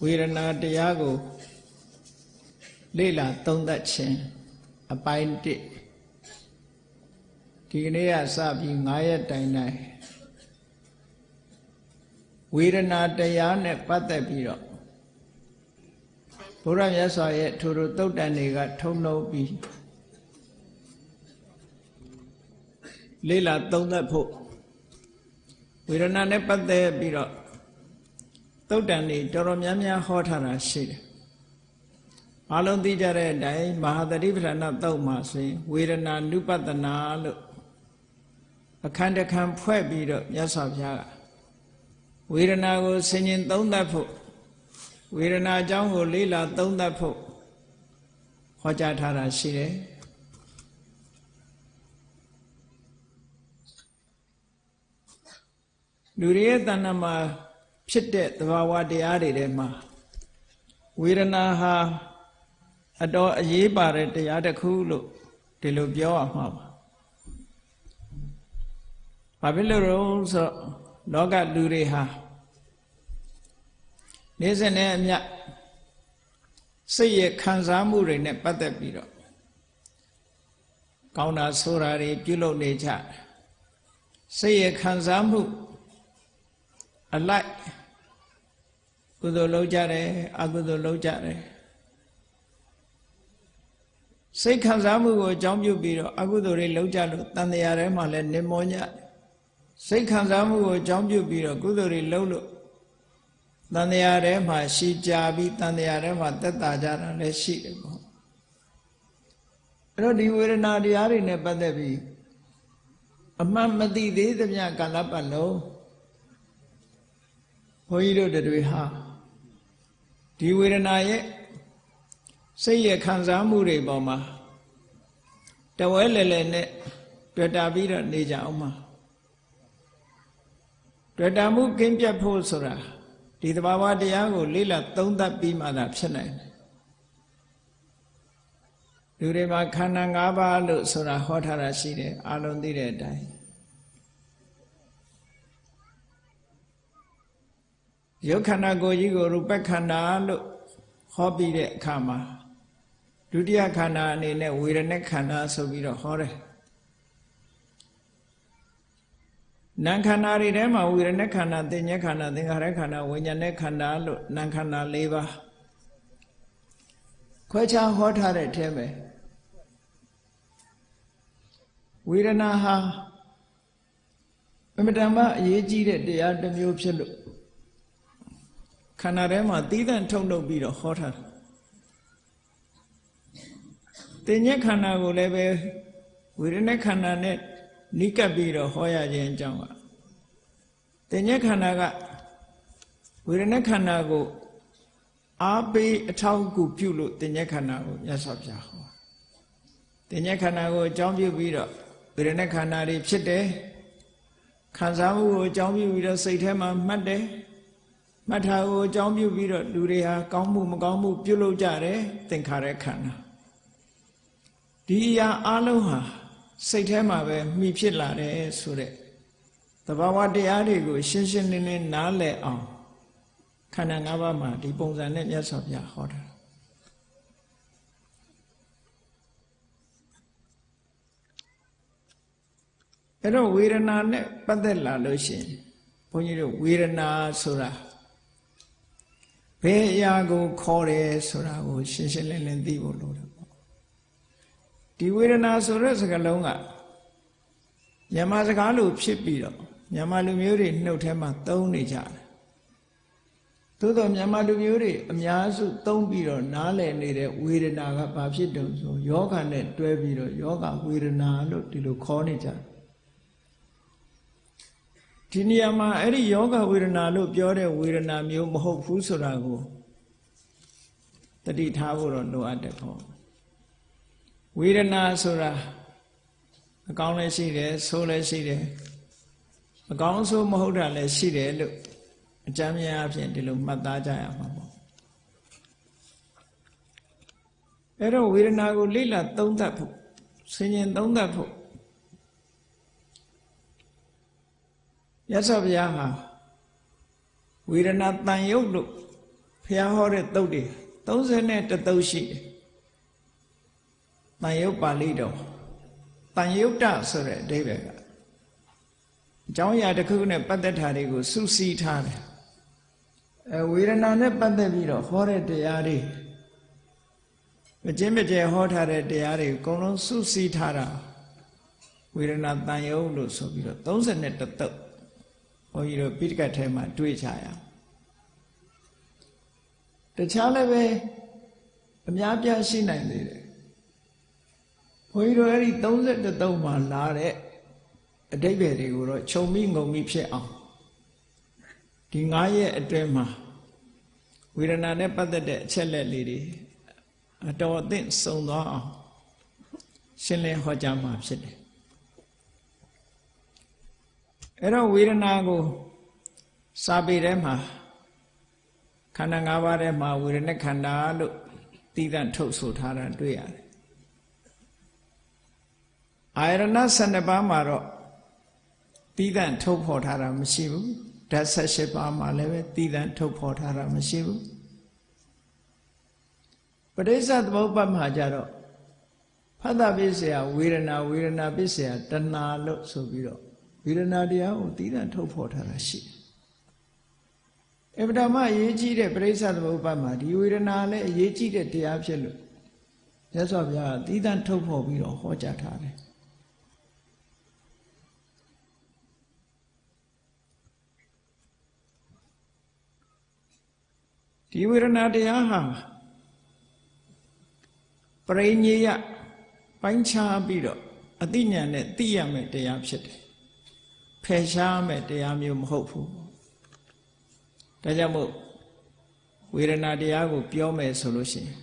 ဝေဒနာတရားကိုလေ့လာသုံးသပ်ခြင်းအပိုင်း1ဒီကနေ့ကစပြီး9ရက်တိုင်တိုင်းဝေဒနာတရားနဲ့ပတ်သက်ပြီးတော့ဘုရားမြတ်စွာရဲ့ထိုတို့သုတ်တန်တွေကထုံနှုတ်ပြီးလေ့လာသုံးသပ်ဖို့ဝေဒနာနဲ့ပတ်သက်ပြီးတော့သုတ်တန်တွေတော်တော်များများဟောထားတာရှိတယ်။အားလုံးသိကြတဲ့အတိုင်းမဟာသတိပဋ္ဌာန်သုတ်မှာဆိုရင်ဝေဒနာနုပတနာလို့အခန်းတစ်ခန်းဖွဲ့ပြီးတော့မြတ်စွာဘုရားကဝေဒနာကိုဆင်ခြင်သုံးသပ်ဖို့ဝေဒနာအကြောင်းကိုလေ့လာသုံးသပ်ဖို့ဟောကြားထားတာရှိတယ်။လူတွေရဲ့တဏ္ဍာမှာဖြစ်တဲ့သဘာဝတရားတွေထဲမှာဝေဒနာဟာအတော်အရေးပါတဲ့တရားတစ်ခုလို့ဒီလိုပြောရမှာပါ။ဘာဖြစ်လို့လဲဆိုတော့လောကလူတွေဟာနေစဉ်နဲ့အမျှစိတ်ရဲ့ခံစားမှုတွေနဲ့ပတ်သက်ပြီးတော့ကောင်းတာဆိုးတာတွေပြုလုပ်နေကြတယ်။စိတ်ရဲ့ခံစားမှုအလိုက်ကုသိုလ်လုပ်ကြတယ်အကုသိုလ်လုပ်ကြတယ်စိတ်ခံစားမှုကိုအကြောင်းပြုပြီးတော့အကုသိုလ်တွေလုပ်ကြလို့တန်တရားထဲမှာလည်းနေမောညစိတ်ခံစားမှုကိုအကြောင်းပြုပြီးတော့ကုသိုလ်တွေလုပ်လို့တန်တရားထဲမှာရှည်ကြပြီးတန်တရားထဲမှာသက်သာကြတာလည်းရှိတယ်ပေါ့အဲ့တော့ဒီဝေဒနာတရားတွေနဲ့ပတ်သက်ပြီးအမှန်မသိသေးသမျှကာလပတ်လုံးဘုန်းကြီးတို့တွေဟာဒီဝေဒနာရဲ့စိတ်ရဲ့ခံစားမှုတွေပေါ်မှာတဝဲလဲလဲနဲ့တွေ့တာပြီးတော့နေကြအောင်မှာတွေ့တာမှုကင်းပြတ်ဖို့ဆိုတာဒီသဘာဝတရားကိုလေ့လာသုံးသပ်ပြီးမှသာဖြစ်နိုင်တယ်လူတွေမှာခန္ဓာ၅ပါးလို့ဆိုတာဟောထားတာရှိတယ်အလုံးသိတဲ့အတိုင်းရုပ်ခန္ဓာကိုယ်ကြီးကိုရူပခန္ဓာလို့ဟောပြီးတဲ့အခါမှာဒုတိယခန္ဓာအနေနဲ့ဝေဒနာခန္ဓာဆိုပြီးတော့ဟောတယ်နာမ်ခန္ဓာတွေထဲမှာဝေဒနာခန္ဓာသင်္ညေခန္ဓာသင်္ခါရခန္ဓာဝိညာဉ်ခန္ဓာလို့နာမ်ခန္ဓာ၄ပါးခွဲခြားဟောထားတဲ့အထဲမှာဝေဒနာဟာအမြဲတမ်းအရေးကြီးတဲ့တရားတစ်မျိုးဖြစ်လို့ခန္ဓာထဲမှာသီးသန့်ထုတ်လုပ်ပြီးတော့ဟောထားတယ်သင်္ညေခန္ဓာကိုလည်းပဲဝေဒနာခန္ဓာနဲ့နိကပ်ပြီးတော့ဟောရခြင်းအကြောင်းကသင်္ညေခန္ဓာကဝေဒနာခန္ဓာကိုအားပေးအထောက်အကူပြုလို့သင်္ညေခန္ဓာကိုမြတ်စွာဘုရားဟောသင်္ညေခန္ဓာကိုအကြောင်းပြုပြီးတော့ဝေဒနာခန္ဓာတွေဖြစ်တယ်ခံစားမှုကိုအကြောင်းပြုပြီးတော့စိတ်ထဲမှာမှတ်တယ်မှတ်ထားကိုအကြောင်းပြုပြီးတော့လူတွေဟာကောင်းမှုမကောင်းမှုပြုလုပ်ကြတယ်သင်္ခါရခန္ဓာဒီအရာအလုံးဟာစိတ်ထဲမှာပဲမှီဖြစ်လာတယ်ဆိုတဲ့သဘာဝတရားတွေကိုရှင်းရှင်းလင်းလင်းနားလည်အောင်ခန္ဓာ၅ပါးမှာဒီပုံစံနဲ့မြတ်စွာဘုရားဟောတာအဲ့တော့ဝေဒနာနဲ့ပတ်သက်လာလို့ရှိရင်ဘုန်းကြီးတို့ဝေဒနာဆိုတာဘယ်အရာကိုခေါ်တယ်ဆိုတာကိုရှင်းရှင်းလင်းလင်းသိဖို့လိုတယ်ပေါ့ဒီဝေဒနာဆိုတဲ့စကားလုံးကမြန်မာစကားလိုဖြစ်ပြီးတော့မြန်မာလူမျိုးတွေနှုတ်ထဲမှာသုံးနေကြတယ်သို့တော့မြန်မာလူမျိုးတွေအများစုသုံးပြီးတော့နားလည်နေတဲ့ဝေဒနာကဘာဖြစ်တုံဆိုယောဂနဲ့တွဲပြီးတော့ယောဂဝေဒနာလို့ဒီလိုခေါ်နေကြတယ်ဒီနေရာမှာအဲ့ဒီယောဂဝေဒနာလို့ပြောတဲ့ဝေဒနာမျိုးမဟုတ်ဘူးဆိုတာကိုတတိထားဖို့တော့လိုအပ်တယ်ပေါ့ဝေဒနာဆိုတာအကောင်းလည်းရှိတယ်ဆိုးလည်းရှိတယ်အကောင်းဆိုးမဟုတ်တာလည်းရှိတယ်လို့အကြမ်းများအဖြစ်ဒီလိုမှတ်သားကြရမှာပေါ့အဲ့တော့ဝေဒနာကိုလေ့လာသုံးသပ်ဖို့ဆင်ခြင်သုံးသပ်ဖို့မြတ်စွာဘုရားဟာဝေဒနာတန်ရုပ်လို့ဘ ရားဟောတဲ့သုတ်တွေ31သုတ်ရှိတယ်တန်ယုတ်ပါဠိတော်တန်ယုတ်တဆိုတဲ့အဓိပ္ပာယ်ကအကြောင်းအရာတစ်ခုနဲ့ပတ်သက်တာတွေကိုစုစည်းထားတယ်ဝေဒနာနဲ့ပတ်သက်ပြီးတော့ဟောတဲ့တရားတွေမကျင့်မကျဲဟောထားတဲ့တရားတွေအကုန်လုံးစုစည်းထားတာဝေဒနာတန်ယုတ်လို့ဆိုပြီးတော့31သုတ်ဘုန်းကြီးတို့ပိဋကတ်ထဲမှာတွေ့ကြရအောင်တခြားလည်းပဲအများပြားရှိနိုင်သေးတယ်ဘုန်းကြီးတို့အဲ့ဒီ31သုတ်မှာလာတဲ့အဓိပ္ပာယ်တွေကိုတော့ခြုံမိငုံမိဖြစ်အောင်ဒီ9ရက်အတွင်းမှာဝေဒနာနဲ့ပတ်သက်တဲ့အချက်လက်လေးတွေအတော်အသင့်စုံသွားအောင်ရှင်းလင်းဟောကြားမှာဖြစ်တယ်အဲ့တော့ဝေဒနာကိုစာပေထဲမှာခန္ဓာ၅ပါးထဲမှာဝေဒနာခန္ဓာလို့သီးသန့်ထုတ်ဆိုထားတာတွေ့ရတယ်အာရဏ12ပါးမှာတော့သီးသန့်ထုတ်ဖော်ထားတာမရှိဘူးဓာတ်18ပါးမှာလည်းပဲသီးသန့်ထုတ်ဖော်ထားတာမရှိဘူးပဋိစ္စသမုပ္ပါဒ်မှာကြတော့ဖတ်တာပစ္စယဝေဒနာဝေဒနာပစ္စယတဏှာလို့ဆိုပြီးတော့ဝေဒနာတရားကိုသီးသန့်ထုတ်ဖော်ထားတာရှိတယ်အဗ္ဗဓမ္မအရေးကြီးတဲ့ပဋိစ္စသမုပ္ပါဒ်မှာဒီဝေဒနာလည်းအရေးကြီးတဲ့တရားဖြစ်လို့မြတ်စွာဘုရားသီးသန့်ထုတ်ဖော်ပြီးတော့ဟောကြားထားတယ်ဒီဝေဒနာတရားဟာပရိညေယပိုင်းခြားပြီးတော့အသိဉာဏ်နဲ့သိရမယ့်တရားဖြစ်တယ်ဖယ်ရှားမယ့်တရားမျိုးမဟုတ်ဘူးဒါကြောင့်မို့ဝေဒနာတရားကိုပြောမယ်ဆိုလို့ရှိရင်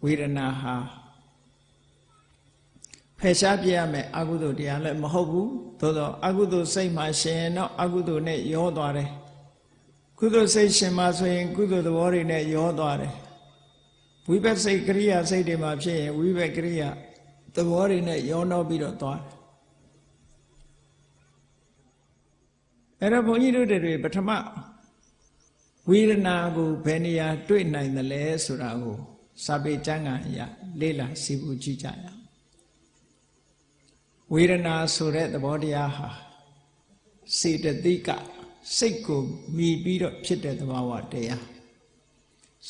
ဝေဒနာဟာဖယ်ရှားပြရမယ်အကုသိုလ်တရားလည်းမဟုတ်ဘူးသို့တော့အကုသိုလ်စိတ်မှရှင်တော့အကုသိုလ်နဲ့ရောသွားတယ်ကုသိုလ်စိတ်ရှင်မှဆိုရင်ကုသိုလ်သဘောတွေနဲ့ရောသွားတယ်ဝိပဿစိတ်ကရိယာစိတ်တွေမှာဖြစ်ရင်ဝိပဿကရိယာသဘောတွေနဲ့ရောနှောပြီးတော့သွားတယ်အဲ့တော့ဘုန်းကြီးတို့တွေပထမဝေဒနာကိုဘယ်နေရာတွေ့နိုင်သလဲဆိုတာကိုစာပေကျမ်းဂန်အရလေ့လာစီပူကြည့်ကြရအောင်ဝေဒနာဆိုတဲ့သဘောတရားဟာစေတသိကစိတ်ကိုမြည်ပြီးတော့ဖြစ်တဲ့သဘာဝတရား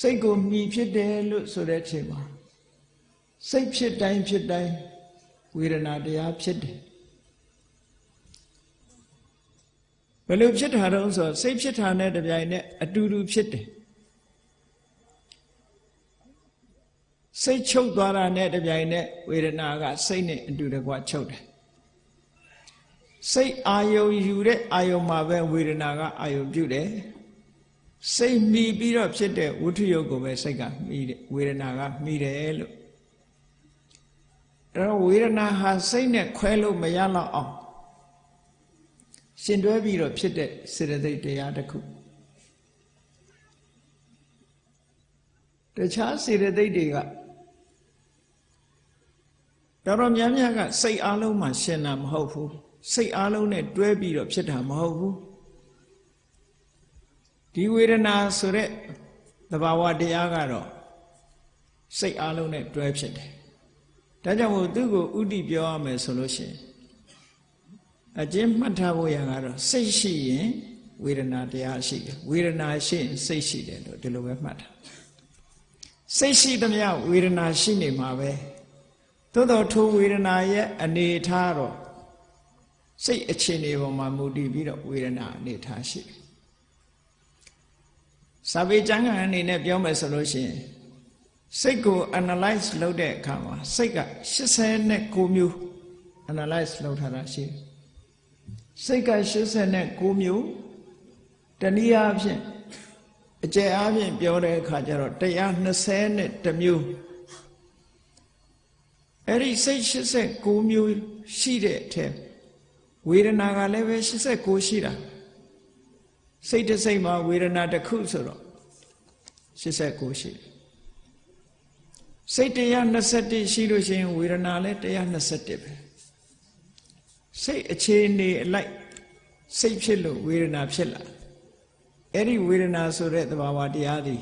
စိတ်ကိုမြည်ဖြစ်တယ်လို့ဆိုတဲ့အချိန်မှာစိတ်ဖြစ်တိုင်းဖြစ်တိုင်းဝေဒနာတရားဖြစ်တယ်ဘယ်လိုဖြစ်တာတော့ဆိုစိတ်ဖြစ်တာနဲ့တပြိုင်နက်အတူတူဖြစ်တယ်စိတ်ချုပ်သွားတာနဲ့တပြိုင်နက်ဝေဒနာကစိတ်နဲ့အတူတကွချုပ်တယ်စိတ်အာယုံယူတဲ့အာယုံမှာပဲဝေဒနာကအာယုံပြုတယ်စိတ်မှီပြီးတော့ဖြစ်တဲ့ဝဋ္ထုယုတ်ကိုပဲစိတ်ကမှီတယ်ဝေဒနာကမှီတယ်လို့အဲ့တော့ဝေဒနာဟာစိတ်နဲ့ခွဲလို့မရတော့အောင်ရှင်တွဲပြီးတော့ဖြစ်တဲ့စေတသိက်တရားတစ်ခုတခြားစေတသိက်တွေကတော်များများကစိတ်အလုံးမှာရှင်တာမဟုတ်ဘူးစိတ်အလုံးနဲ့တွဲပြီးတော့ဖြစ်တာမဟုတ်ဘူးဒီဝေဒနာဆိုတဲ့သဘာဝတရားကတော့စိတ်အလုံးနဲ့တွဲဖြစ်တယ်ဒါကြောင့်မို့သူ့ကိုဥတည်ပြောရမယ်ဆိုလို့ရှိရင်အကျဉ်းမှတ်ထားဖို့ရကတော့စိတ်ရှိရင်ဝေဒနာတရားရှိတယ်ဝေဒနာရှိရင်စိတ်ရှိတယ်လို့ဒီလိုပဲမှတ်ထားစိတ်ရှိသမျှဝေဒနာရှိနေမှာပဲသို့တော်ထိုဝေဒနာရဲ့အနေထားတော့စိတ်အခြေအနေပေါ်မှာမူတည်ပြီးတော့ဝေဒနာအနေထားရှိတယ်စာပေကျမ်းဂန်အနေနဲ့ပြောမယ်ဆိုလို့ရှိရင်စိတ်ကို analyze လုပ်တဲ့အခါမှာစိတ်က89မျိုး analyze လုပ်ထားတာရှိတယ်စိတ်က89မျိုးတနည်းအားဖြင့်အကျယ်အားဖြင့်ပြောတဲ့အခါကျတော့120မျိုးအဲ့ဒီစိတ်89မျိုးရှိတဲ့အထက်ဝေဒနာကလည်းပဲ89ရှိတာစိတ်တစ်စိတ်မှာဝေဒနာတစ်ခုဆိုတော့89ရှိတယ်စိတ်121ရှိလို့ရှိရင်ဝေဒနာလည်း121ပဲစိတ်အခြေအနေအလိုက်စိတ်ဖြစ်လို့ဝေဒနာဖြစ်လာ အဲ့ဒီဝေဒနာဆိုတဲ့သဘာဝတရားဒီ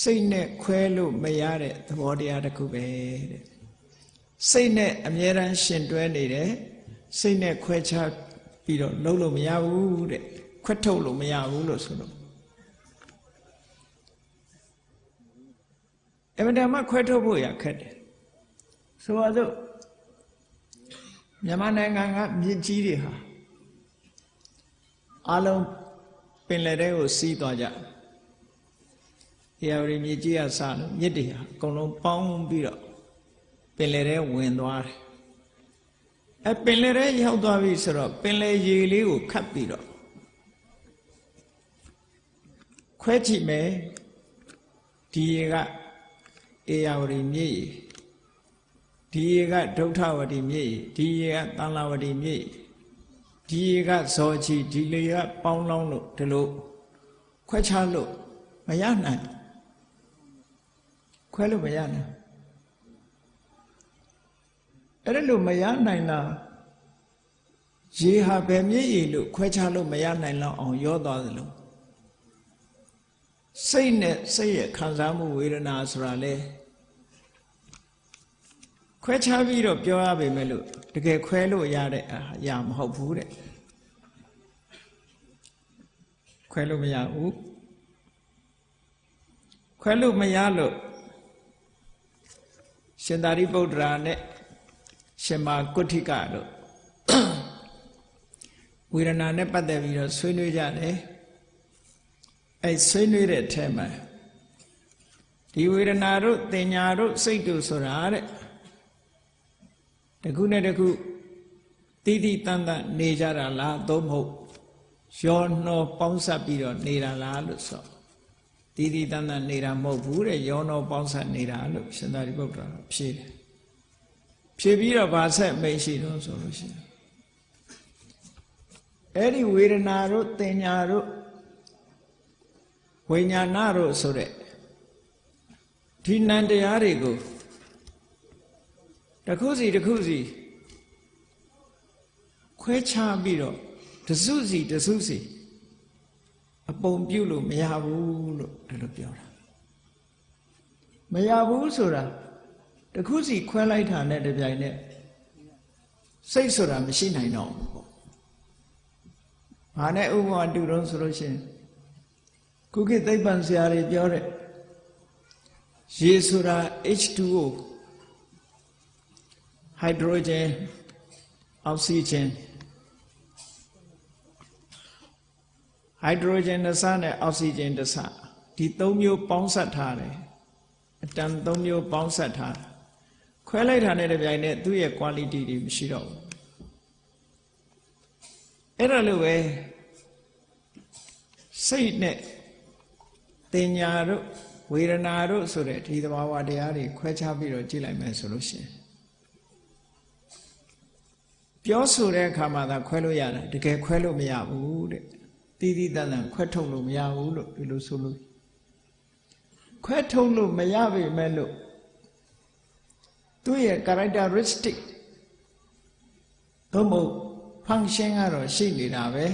စိတ်နဲ့ခွဲလို့မရတဲ့သဘောတရားတစ်ခုပဲတဲ့စိတ်နဲ့အမြဲတမ်းရှင်တွဲနေတယ်စိတ်နဲ့ခွဲခြားပြီးတော့လုံးလို့မရဘူးတဲ့ခွဲထုတ်လို့မရဘူးလို့ဆိုလို့အမှန်တမ်းခွဲထုတ်ဖို့ရခက်တယ်ဆိုတော့မြန်မာနိုင်ငံကမြစ်ကြီးတွေဟာအလုံးပင်လယ်ထဲကိုစီးသွားကြ။ရာဝတီမြစ်ကြီးကစလို့မြစ်တွေဟာအကုန်လုံးပေါင်းပြီးတော့ပင်လယ်ထဲဝင်သွားတယ်။အဲပင်လယ်ထဲရောက်သွားပြီဆိုတော့ပင်လယ်ရေလေးကိုခတ်ပြီးတော့ခွဲကြည့်မယ်ဒီရေကရာဝတီမြစ်ရေဒီရေကဒုဋ္ဌဝတီမြစ်ရေဒီရေကသံဃဝတီမြစ်ရေဒီရေကဇောချီဒီလေကပေါင်းလောင်းလို့ဒီလိုခွဲခြားလို့မရနိုင်ခွဲလို့မရနိုင်အဲ့ဒါလို့မရနိုင်လားရေဟာဘယ်မြစ်ရေလို့ခွဲခြားလို့မရနိုင်လောက်အောင်ရောသွားသလိုစိတ်နဲ့စိတ်ရဲ့ခံစားမှုဝေဒနာဆိုတာလေခွဲခြားပြီးတော့ပြောရပေမဲ့လို့တကယ်ခွဲလို့ရတဲ့အရာမဟုတ်ဘူးတဲ့ခွဲလို့မရဘူးခွဲလို့မရလို့ရှင်သာရိပုတ္တရာနဲ့ရှင်မာကုဋ္ဌိကတို့ဝေဒနာနဲ့ပတ်သက်ပြီးတော့ဆွေးနွေးကြတယ်အဲဆွေးနွေးတဲ့အထက်မှာဒီဝေဒနာတို့တင်ညာတို့စိတ်တို့ဆိုတာတဲ့တခုနဲ့တခုတိတိတန်တန်နေကြတာလားသို့မဟုတ်ရောနှောပေါင်းစပ်ပြီးတော့နေတာလားလို့ဆိုတိတိတန်တန်နေတာမဟုတ်ဘူးတဲ့ရောနှောပေါင်းစပ်နေတာလို့ရှင်သာရိပုတ္တရာဖြေတယ်ဖြေပြီးတော့ဗာဆက်မိတ်ရှိတော့ဆိုလို့ရှိရင်အဲ့ဒီဝေဒနာတို့တင်ညာတို့ဝိညာဏတို့ဆိုတဲ့ဒီနံတရားတွေကိုတစ်ခုစီတစ်ခုစီခွဲခြားပြီးတော့တစုစီတစုစီအပုံပြုလို့မရဘူးလို့အဲ့လိုပြောတာမရဘူးဆိုတာတစ်ခုစီခွဲလိုက်တာနဲ့တပြိုင်နက်စိတ်ဆိုတာမရှိနိုင်တော့ဘူးပေါ့။ဘာနဲ့ဥပမာတူတော့ဆိုလို့ရှိရင်ခုခေတ်သိပ္ပံဆရာတွေပြောတဲ့ရေဆိုတာ H2O hydrogen oxygen hydrogen တစ်စနဲ့ oxygen တစ်စဒီသုံးမျိုးပေါင်းစပ်ထားတယ်အတန်သုံးမျိုးပေါင်းစပ်ထားခွဲလိုက်တာနဲ့တပြိုင်နက်သူ့ရဲ့ quality တွေမရှိတော့ဘူးအဲ့ဒါလိုပဲစိတ်နဲ့တင်ညာတို့ဝေဒနာတို့ဆိုတဲ့ဒီသဘာဝတရားတွေခွဲခြားပြီးတော့ကြည့်လိုက်မယ်ဆိုလို့ရှိရင်ပြောဆိုတဲ့အခါမှာသာခွဲလို့ရတာတကယ်ခွဲလို့မရဘူးတဲ့တိတိတန်တန်ခွဲထုတ်လို့မရဘူးလို့ဒီလိုဆိုလို့ခွဲထုတ်လို့မရပေမဲ့လို့သူ့ရဲ့ characteristic သို့မဟုတ် function ကတော့ရှိနေတာပဲ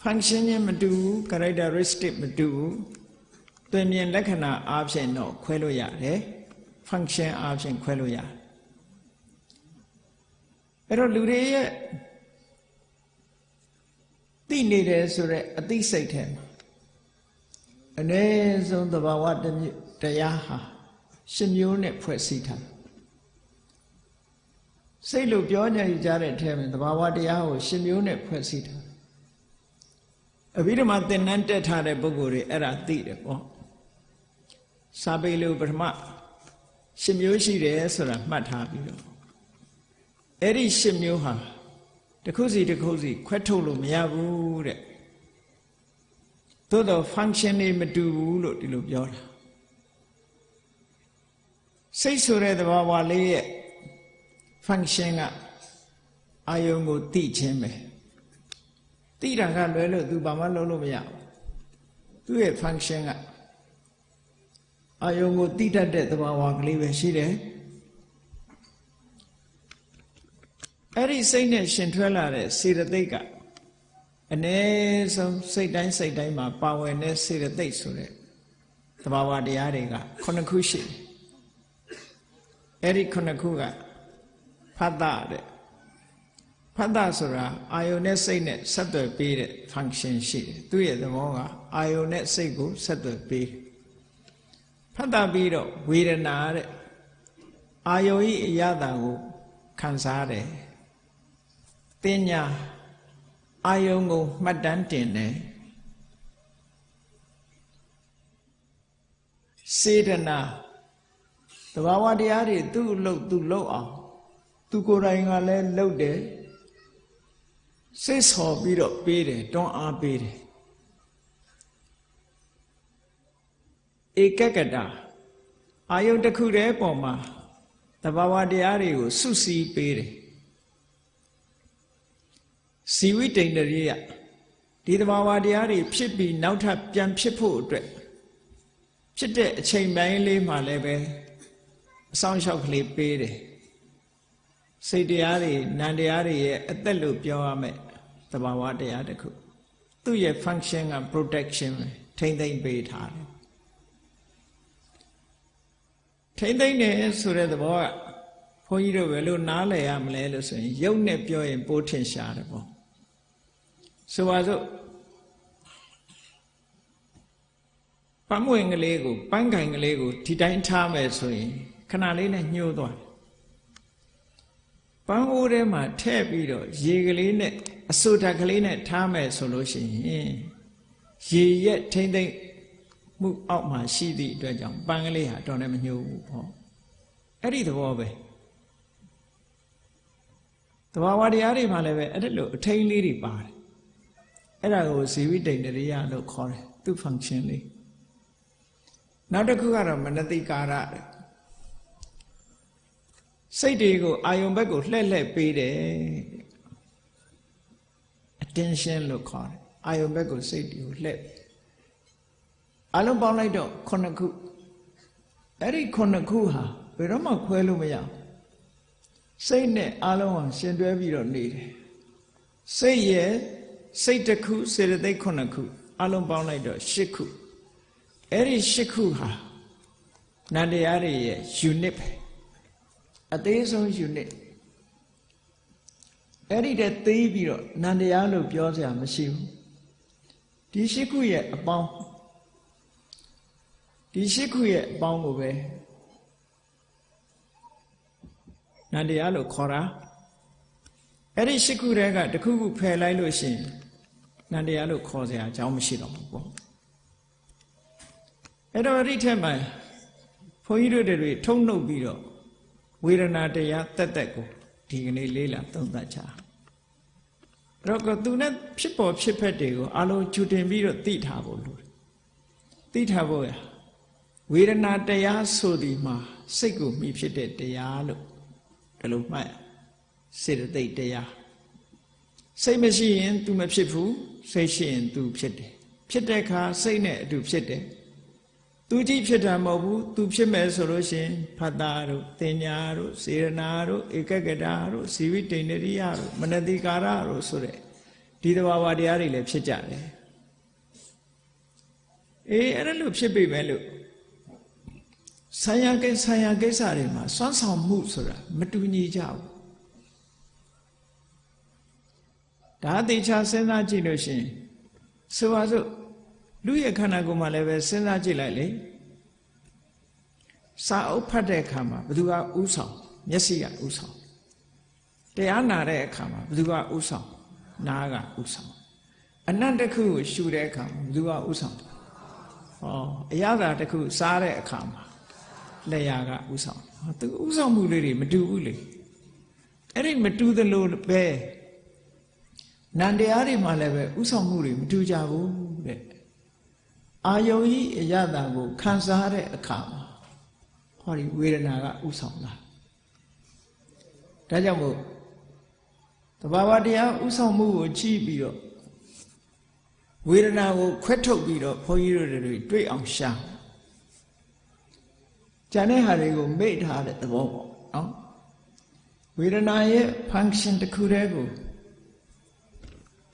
function ချင်းမတူဘူး characteristic မတူဘူးတွင်မြင်လက္ခဏာအားဖြင့်တော့ခွဲလို့ရတယ် function အားဖြင့်ခွဲလို့ရတယ်အဲ့တော့လူတွေရဲ့သိနေတယ်ဆိုရက်အသိစိတ်ထဲမှာအနည်းဆုံးသဘာဝတရားဟာရှင်မျိုးနဲ့ဖွဲ့စည်းထားစိတ်လို့ပြောကြကြတဲ့အထဲမှာသဘာဝတရားကိုရှင်မျိုးနဲ့ဖွဲ့စည်းထားအဘိဓမ္မာသင်္นานတက်ထားတဲ့ပုဂ္ဂိုလ်တွေအဲ့ဒါသိတယ်ပေါ့စာပေလို့ပထမရှင်မျိုးရှိတယ်ဆိုတာမှတ်ထားပြီးတော့အဲ့ဒီရှင်မျိုးဟာတစ်ခုစီတစ်ခုစီခွဲထုတ်လို့မရဘူးတဲ့သို့တော့ function တွေမတူဘူးလို့ဒီလိုပြောတာစိတ်ဆိုတဲ့သဘာဝလေးရဲ့ function ကအာယုံကိုသိခြင်းပဲသိတာကလွဲလို့သူဘာမှလုပ်လို့မရဘူးသူ့ရဲ့ function ကအာယုံကိုသိတတ်တဲ့သဘာဝကလေးပဲရှိတယ်အဲ့ဒီစိတ်နဲ့ရှင်ထွဲလာတဲ့စေတသိက်က အနေဆုံးစိတ်တိုင်းမှာပါဝင်တဲ့စေတသိက်ဆိုတဲ့သဘာဝတရားတွေက9ခုရှိတယ်အဲ့ဒီ9ခုကဖတ်တာတဲ့ဖတ်တာဆိုတာအာယုန်နဲ့စိတ်နဲ့ဆက်သွယ်ပေးတဲ့ function ရှိတယ်သူ့ရဲ့သဘောကအာယုန်နဲ့စိတ်ကိုဆက်သွယ်ပေးတယ်ဖတ်တာပြီးတော့ဝေဒနာတဲ့အာယုန်ဤအရသာကိုခံစားတယ်တင်ညာအာယုန်ကိုမှတ်တမ်းတင်တယ်စေတနာသဘာဝတရားတွေသူ့အလုပ်သူလုပ်အောင်သူကိုယ်တိုင်ကလည်းလုပ်တယ်စိတ်ဆော်ပြီးတော့ပေးတယ်တွန်းအားပေးတယ်ဧကကတအာယုန်တစ်ခုတည်းပေါ်မှာသဘာဝတရားတွေကိုစုစည်းပေးတယ်ဇီဝိတ္တိန္ဒရိယဒီသဘာဝတရားတွေဖြစ်ပြီးနောက်ထပ်ပြန်ဖြစ်ဖို့အတွက်ဖြစ်တဲ့အချိန်ပိုင်းလေးမှလည်းပဲအဆောင်လျှောက်ကလေးပေးတယ်စိတ်တရားတွေနံတရားတွေရဲ့အသက်လို့ပြောရမယ်သဘာဝတရားတစ်ခုသူ့ရဲ့ function က protection ပဲထိမ့်သိမ့်ပေးထားတယ်ထိမ့်သိမ့်တယ်ဆိုတဲ့သဘောကဘုန်းကြီးတို့ဘယ်လိုနားလည်ရမလဲလို့ဆိုရင်ရုပ်နဲ့ပြောရင်ပိုးထင်ရှားတယ်ပေါ့ဆိုပါစို့ပန်းမွင့်ကလေးကိုပန်းကင်ကလေးကိုဒီတိုင်းထားမယ်ဆိုရင်ခဏလေးနဲ့ညှိုးသွားတယ်ပန်းအိုးထဲမှာထည့်ပြီးတော့ရေကလေးနဲ့အဆူဓာတ်ကလေးနဲ့ထားမယ်ဆိုလို့ရှိရင်ရေရဲ့ထိမ့်သိမ့်မှုအောက်မှာရှိသည့်အတွက်ကြောင့်ပန်းကလေးဟာတော်လည်းမညှိုးဘူးပေါ့အဲ့ဒီသဘောပဲသဘာဝတရားတွေမှာလည်းပဲအဲ့ဒါလိုအထိန်းလေးတွေပါတယ်အဲ့ဒါကိုဇီဝိတ္တိန္ဒရိယလို့ခေါ်တယ်သူ့ function လေးနောက်တစ်ခုကတော့မနတိကာရတဲ့စိတ်တွေကိုအာယုံဘက်ကိုလှည့်လှည့်ပေးတယ် attention လို့ခေါ်တယ်အာယုံဘက်ကိုစိတ်တွေကိုလှည့်အလုံးပေါင်းလိုက်တော့9ခုအဲ့ဒီ9ခုဟာဘယ်တော့မှခွဲလို့မရဘူးစိတ်နဲ့အလုံးအောင်ရှင်တွဲပြီးတော့နေတယ်စိတ်ရဲ့စိတ်တစ်ခုစေတသိက်9ခုအလုံးပေါင်းလိုက်တော့10ခုအဲ့ဒီ10ခုဟာနန္တရားတွေရဲ့ unit ပဲအသေးဆုံး unit အဲ့ဒီတည်းသေးပြီးတော့နန္တရားလို့ပြောစရာမရှိဘူးဒီ10ခုရဲ့အပေါင်းဒီ10ခုရဲ့အပေါင်းကိုပဲနန္တရားလို့ခေါ်တာအဲ့ဒီ10ခုတည်းကတစ်ခုခုဖယ်လိုက်လို့ရှိရင်နန္တရားလို့ခေါ်စရာအကြောင်းမရှိတော့ဘူးပေါ့အဲ့တော့အဲ့ဒီထက်မှဘုန်းကြီးတို့တွေထုံနှုတ်ပြီးတော့ဝေဒနာတရားတက်တက်ကိုဒီကနေ့လေးလာသုံးသပ်ချအဲ့တော့သူနဲ့ဖြစ်ပေါ်ဖြစ်ဖက်တွေကိုအလုံးကျူတင်ပြီးတော့သိထားဖို့လိုတယ်သိထားဖို့ရဝေဒနာတရားဆိုဒီမှာစိတ်ကိုမှီဖြစ်တဲ့တရားလို့ဒီလိုမှတ်စေတသိက်တရားစိတ်မရှိရင် तू မဖြစ်ဘူးစိတ်ရှိရင် तू ဖြစ်တယ်ဖြစ်တဲ့အခါစိတ်နဲ့အတူဖြစ်တယ်သူကြည့်ဖြစ်တာမဟုတ်ဘူးသူဖြစ်မယ်ဆိုလို့ရှင်ဖတ်တာတို့တင်ညာတို့စေရနာတို့ဧကဂတတို့ဇီဝိတ္တိန္ဒရိယတို့မနတိကာရတို့ဆိုတဲ့ဒီသဘာဝတရားတွေလည်းဖြစ်ကြတယ်အဲ့ဒါလို့ဖြစ်ပြီပဲလို့ဆံရကိစ္စတွေမှာစွမ်းဆောင်မှုဆိုတာမတူညီကြဘူးဒါအသေးချာစဉ်းစားကြည့်လို့ရှင်ဆိုပါစို့လူရဲ့ခန္ဓာကိုယ်မှာလည်းပဲစဉ်းစားကြည့်လိုက်လေစာအုပ်ဖတ်တဲ့အခါမှာဘယ်သူကဥဆောင်မျက်စိကဥဆောင်တရားနာတဲ့အခါမှာဘယ်သူကဥဆောင်နားကဥဆောင်အနတ်တစ်ခုကိုရှုတဲ့အခါမှာဘယ်သူကဥဆောင်အရသာတစ်ခုစားတဲ့အခါမှာလက်ရာကဥဆောင်သူဥဆောင်မှုလေးတွေမတူဘူးလေအဲ့ဒီမတူသလိုပဲနန္တရားတွေမှာလည်းပဲဥဆောင်မှုတွေမတူကြဘူးတဲ့အာယုန်ဤအရသာကိုခံစားတဲ့အခါမှာဟောဒီဝေဒနာကဥဆောင်လာဒါကြောင့်မို့တဘာဝတရားဥဆောင်မှုကိုကြည့်ပြီးတော့ဝေဒနာကိုခွဲထုတ်ပြီးတော့ဘုန်းကြီးတို့တွေတွေ့အောင်ရှာကျန်တဲ့ဟာတွေကိုမေ့ထားတဲ့သဘောပေါ့နော်ဝေဒနာရဲ့ function တစ်ခုတည်းကို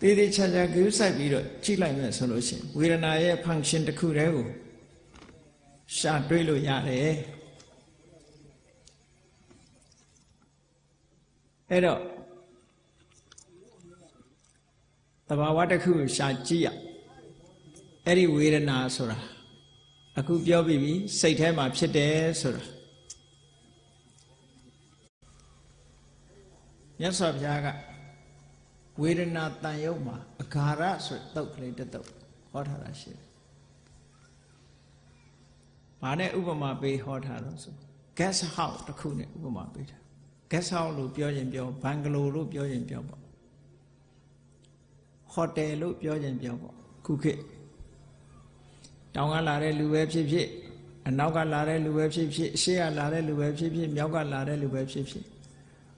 သေးသေးချာချာကြိုးစိုက်ပြီးတော့ကြည့်လိုက်မယ်ဆိုလို့ရှိရင်ဝေဒနာရဲ့ function တစ်ခုတည်းကိုရှာတွေးလို့ရတယ်အဲ့တော့သဘာဝတစ်ခုကိုရှာကြည့်ရအဲ့ဒီဝေဒနာဆိုတာအခုပြောပြီးပြီစိတ်ထဲမှာဖြစ်တယ်ဆိုတာမြတ်စွာဘုရားကဝေဒနာတန်ရုပ်မှာအဂါရဆိုတုတ်ကလေးတစ်တုတ်ဟောထားတာရှိတယ်။ဘာနဲ့ဥပမာပေးဟောထားလို့ဆို guest house တစ်ခုနဲ့ဥပမာပေးထား guest house လို့ပြောရင်ပြောဘန်ဂလိုလို့ပြောရင်ပြောပေါ့ဟိုတယ်လို့ပြောရင်ပြောပေါ့ခုခေတ်တောင်ကလာတဲ့လူပဲဖြစ်ဖြစ်အနောက်ကလာတဲ့လူပဲဖြစ်ဖြစ်ရှေ့ကလာတဲ့လူပဲဖြစ်ဖြစ်မြောက်ကလာတဲ့လူပဲဖြစ်ဖြစ်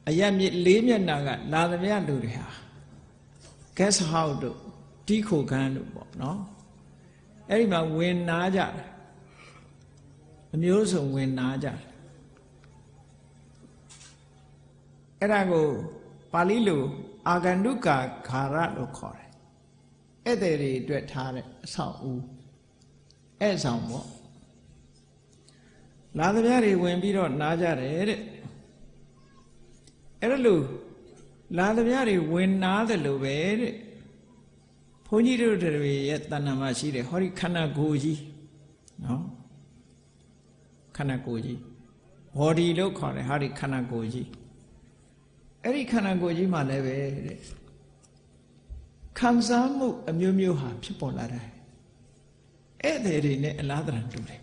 အရက်မြစ်လေးမျက်နှာကလာသမျှလူတွေဟာ guest house တို့တီးခိုခန်းတို့ပေါ့နော်အဲ့ဒီမှာဝင်နာကြတယ်အမျိုးစုံဝင်နာကြတယ်အဲ့ဒါကိုပါဠိလိုအာဂန္တုကာခါရလို့ခေါ်တယ်ဧည့်သည်တွေအတွက်ထားတဲ့အဆောက်အဦအဲ့ဆောင်ပေါ့လာသမျှတွေဝင်ပြီးတော့နားကြတယ်တဲ့အဲ့လိုလာသမျှတွေဝင်နားတယ်လို့ပဲတဲ့ဘုန်းကြီးတို့တွေရဲ့တဏ္ဍာမှာရှိတယ်ဟောဒီခန္ဓာကိုယ်ကြီးနော်ခန္ဓာကိုယ်ကြီး body လို့ခေါ်တယ်ဟာဒီခန္ဓာကိုယ်ကြီးအဲ့ဒီခန္ဓာကိုယ်ကြီးမှာလည်းပဲတဲ့ခံစားမှုအမျိုးမျိုးဟာဖြစ်ပေါ်လာတယ်ဧည့်သည်တွေနဲ့အလားတူတူတယ်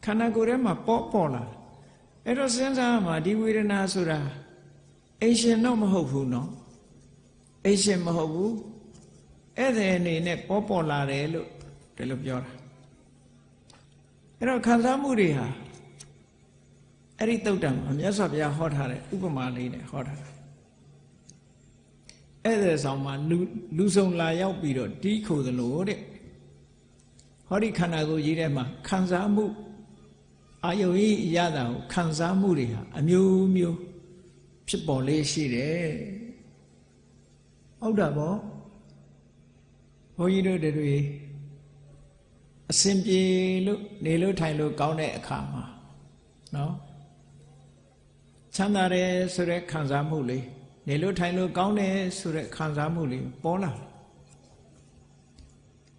ခန္ဓာကိုယ်ထဲမှာပေါ်လာအဲ့တော့စဉ်းစားမှဒီဝေဒနာဆိုတာအိမ်ရှင်တော့မဟုတ်ဘူးနော်အိမ်ရှင်မဟုတ်ဘူးဧည့်သည်အနေနဲ့ပေါ်လာတယ်လို့ဒီလိုပြောတာအဲ့တော့ခံစားမှုတွေဟာအဲ့ဒီတုတ်တံမှာမြတ်စွာဘုရားဟောထားတဲ့ဥပမာလေးနဲ့ဟောထားတာဧည့်သည်ဆောင်မှာလူစုံလာရောက်ပြီးတော့တီးခိုသလိုတဲ့ဟောဒီခန္ဓာကိုယ်ကြီးထဲမှာခံစားမှုအာယုံဤရတာကိုခံစားမှုတွေဟာအမျိုးမျိုးဖြစ်ပေါ်လေးရှိတယ်ဟုတ်တာပေါ့ဘုန်းကြီးတို့တွေအစဉ်ပြေလို့နေလို့ထိုင်လို့ကောင်းတဲ့အခါမှာနော်ချမ်းသာတယ်ဆိုတဲ့ခံစားမှုလေးနေလို့ထိုင်လို့ကောင်းတယ်ဆိုတဲ့ခံစားမှုလေးပေါ်လာ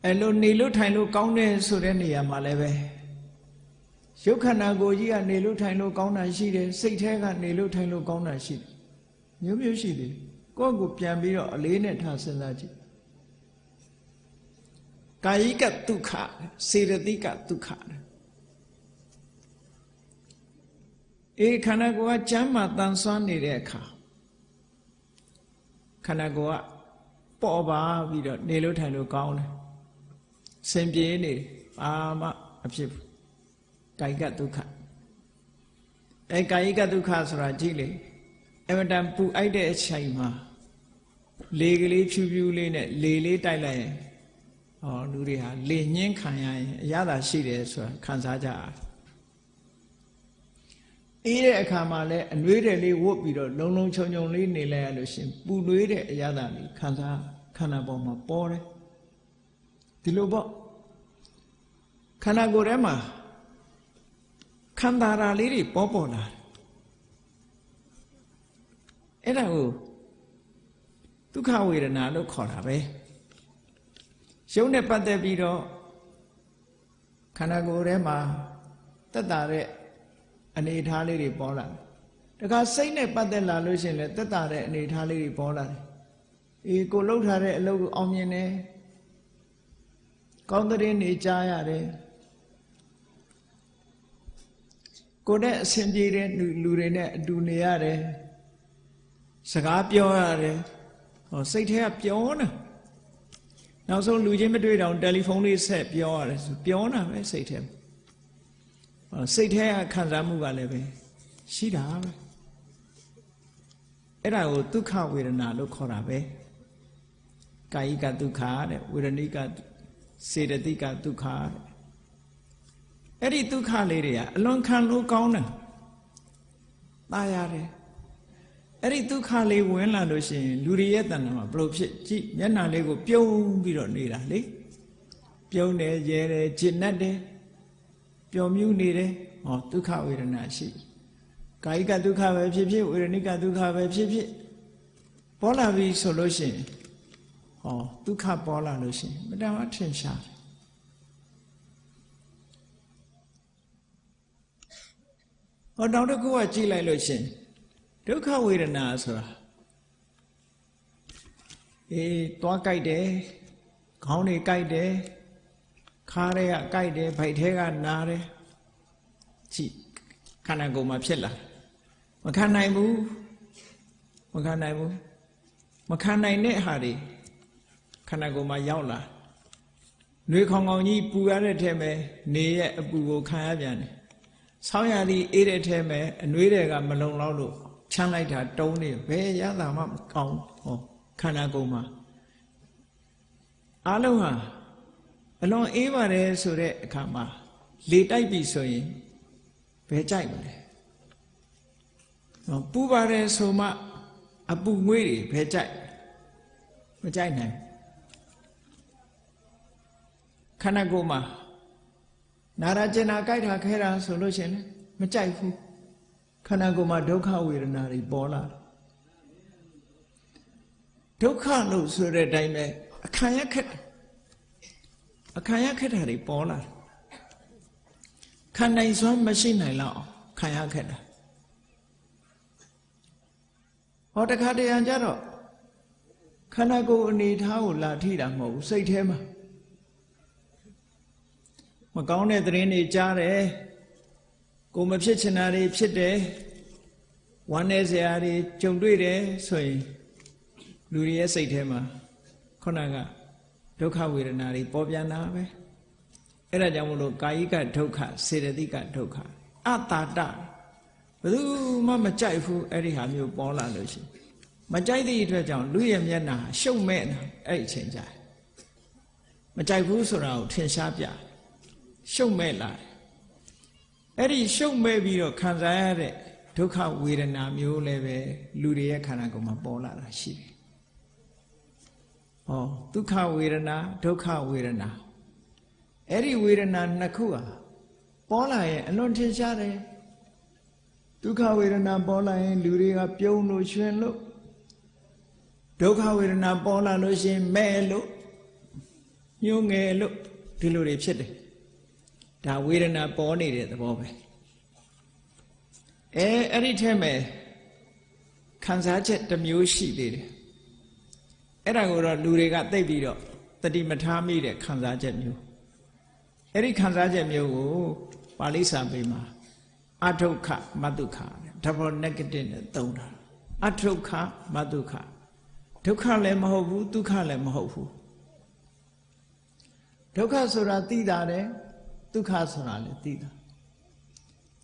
အဲ့လိုနေလို့ထိုင်လို့ကောင်းတယ်ဆိုတဲ့နေရာမှာလည်းပဲရုပ်ခန္ဓာကိုယ်ကြီးကနေလို့ထိုင်လို့ကောင်းတာရှိတယ်စိတ်ထဲကနေလို့ထိုင်လို့ကောင်းတာရှိတယ်မျိုးမျိုးရှိတယ်ကိုယ့်ကိုပြန်ပြီးတော့အလေးနဲ့ထားစဉ်းစားကြည့်ကာယိကဒုက္ခစေတသိကဒုက္ခခန္ဓာကိုယ်ကကျမ်းမာတန်ဆွမ်းနေတဲ့အခါခန္ဓာကိုယ်ကပေါ်ပါပြီးတော့နေလို့ထိုင်လို့ကောင်းတယ်စင်ပြေနေဘာမှမဖြစ်ဘူးကာယိကဒုက္ခကာယိကဒုက္ခဆိုတာကြည့်လေအမတန်ပူအိုက်တဲ့အချိန်မှာလေကလေးဖြူဖြူလေးနဲ့လေလေးတိုက်လိုက်ရင်လူတွေဟာလေညှင်းခံရရင်အရသာရှိတယ်ဆိုတာခံစားကြရတယ်အေးတဲ့အခါမှာလည်းအနှွေးတယ်လေးဝတ်ပြီးတော့လုံလုံခြုံခြုံလေးနေလိုက်ရလို့ရှင်ပူနွေးတဲ့အရသာလေးခံစားခန္ဓာပေါ်မှာပေါ်တယ်ဒီလိုပေါ့ခန္ဓာကိုယ်ထဲမှာခန္ဓာရာလေးတွေပေါ်လာတယ်အဲ့ဒါကိုဒုက္ခဝေဒနာလို့ခေါ်တာပဲရုပ်နဲ့ပတ်သက်ပြီးတော့ခန္ဓာကိုယ်ထဲမှာတက်တာတဲ့အနေအထားလေးတွေပေါ်လာတယ်တခါစိတ်နဲ့ပတ်သက်လာလို့ရှိရင်လည်းတက်တာတဲ့အနေအထားလေးတွေပေါ်လာတယ်ကိုလှုပ်ထားတဲ့အလုပ်ကိုအောင်မြင်တယ်ကောင်းတဲ့နေကြားရတယ်ကိုယ်နဲ့အဆင်ပြေတဲ့လူတွေနဲ့အတူနေရတယ်စကားပြောရတယ်စိတ်ထဲကပြောနေနောက်ဆုံးလူချင်းမတွေ့တော့တယ်လီဖုန်းလေးဆက်ပြောရတယ်ဆိုပြောတာပဲစိတ်ထဲစိတ်ထဲကခံစားမှုကလည်းပဲရှိတာပဲအဲ့ဒါကိုဒုက္ခဝေဒနာလို့ခေါ်တာပဲကာယိကဒုက္ခတဲ့ဝေဒနိကစေတသိကဒုက္ခတဲ့အဲ့ဒီဒုက္ခလေးတွေကအလွန်ခံလို့ကောင်းတယ်ตายရတယ် အဲ့ဒီဒုက္ခလေးဝင်လာလို့ရှိရင်လူတွေရဲ့တဏ္ဍာမှာဘလို့ဖြစ်ကြည့်မျက်နှာလေးကိုပြုံးပြီးတော့နေတာလေပြုံးတယ်ရဲတယ်ဂျစ်နတ်တယ်ပျော်မြူးနေတယ်ဟောဒုက္ခဝေဒနာရှိကာယကဒုက္ခပဲဖြစ်ဖြစ်ဝေဒနိကဒုက္ခပဲဖြစ်ဖြစ်ပေါ်လာပြီဆိုလို့ရှိရင်ဟောဒုက္ခပေါ်လာလို့ရှိရင်မတမ်းအထင်ရှားဟောနောက်တစ်ခုကကြည့်လိုက်လို့ရှိရင်ဒုက္ခဝေဒနာဆိုတာသွားကြိုက်တယ်ခေါင်းတွေကြိုက်တယ်ခါးတွေကကြိုက်တယ်ဗိုက်ထဲကနားတယ်ကြည့်ခန္ဓာကိုယ်မှာဖြစ်လာမခံနိုင်ဘူးမခံနိုင်ဘူးမခံနိုင်တဲ့ဟာတွေခန္ဓာကိုယ်မှာရောက်လာနှွေးခေါင်ခေါင်ကြီးပူရတဲ့ထဲမှာနေရဲ့အပူကိုခံရပြန်တယ်ဆောင်းရသည်အေးတဲ့ထဲမှာအနှွေးတွေကမလုံလောက်လို့ချမ်းလိုက်တာတုံးနေဘယ်ရတာမှမကောင်းဟောခန္ဓာကိုယ်မှာအားလုံးဟာအလွန်အေးပါတယ်ဆိုတဲ့အခါမှာလေတိုက်ပြီဆိုရင်ဘယ်ကြိုက်မလဲပူပါတယ်ဆိုမှအပူငွေ့တွေဘယ်ကြိုက်မကြိုက်နိုင်ခန္ဓာကိုယ်မှာနာရကျင်နာကြိုက်တာခဲတာဆိုလို့ရှိရင်မကြိုက်ဘူးခန္ဓာကိုယ်မှာဒုက္ခဝေဒနာတွေပေါ်လာတယ်ဒုက္ခလို့ဆိုတဲ့အတိုင်းပဲအခါရခက်တာတွေပေါ်လာတယ်ခံနိုင်စွမ်းမရှိနိုင်လောက်ခံရခက်တာဟောတခါတရံကြတော့ခန္ဓာကိုယ်အနေထားကိုလာထိတာမဟုတ်ဘူးစိတ်ထဲမှာမကောင်းတဲ့သတင်းတွေကြားတယ်ကိုမဖြစ်ချင်တာတွေဖြစ်တယ်ဝမ်းနည်းစရာတွေကြုံတွေ့တယ်ဆိုရင်လူတွေရဲ့စိတ်ထဲမှာခုနကဒုက္ခဝေဒနာတွေပေါ်ပြန်တာပဲအဲ့ဒါကြောင့်မလို့ကာယိကဒုက္ခစေတသိကဒုက္ခအတ္တာတဘယ်သူမှမကြိုက်ဘူးအဲ့ဒီဟာမျိုးပေါ်လာလို့ရှိရင်မကြိုက်သည့်အတွက်ကြောင့်လူရဲ့မျက်နှာရှုပ်မဲ့နေအဲ့ဒီအချိန်ကြာမကြိုက်ဘူးဆိုတာကိုထင်ရှားပြရှုပ်မဲ့လာတယ်အဲ့ဒီရှုပ်မဲ့ပြီးတော့ခံစားရတဲ့ဒုက္ခဝေဒနာမျိုးလည်းပဲလူတွေရဲ့ခန္ဓာကိုယ်မှာပေါ်လာတာရှိတယ်ဟောဒုက္ခဝေဒနာဒုက္ခဝေဒနာအဲ့ဒီဝေဒနာနှစ်ခုဟာပေါ်လာရင်အလွန်ထင်ရှားတယ်ဒုက္ခဝေဒနာပေါ်လာရင်လူတွေကပြုံးလို့ရွှင်လို့ဒုက္ခဝေဒနာပေါ်လာလို့ရှိရင်မဲ့လို့ညှိုးငယ်လို့ဒီလိုတွေဖြစ်တယ်ဒါဝေဒနာပေါ်နေတဲ့သဘောပဲအဲ့ဒီထဲမှာခံစားချက်တစ်မျိုးရှိသေးတယ်အဲ့ဒါကိုတော့လူတွေကသိပြီးတော့တတိမထားမိတဲ့ခံစားချက်မျိုးအဲ့ဒီခံစားချက်မျိုးကိုပါဠိစာပေမှာအဒုက္ခမတုခ double negative နဲ့သုံးတာအဒုက္ခမတုခဒုက္ခလည်းမဟုတ်ဘူးဒုက္ခလည်းမဟုတ်ဘူးဒုက္ခဆိုတာသိတာတယ်ဒုက္ခဆိုတာလည်းသိတာ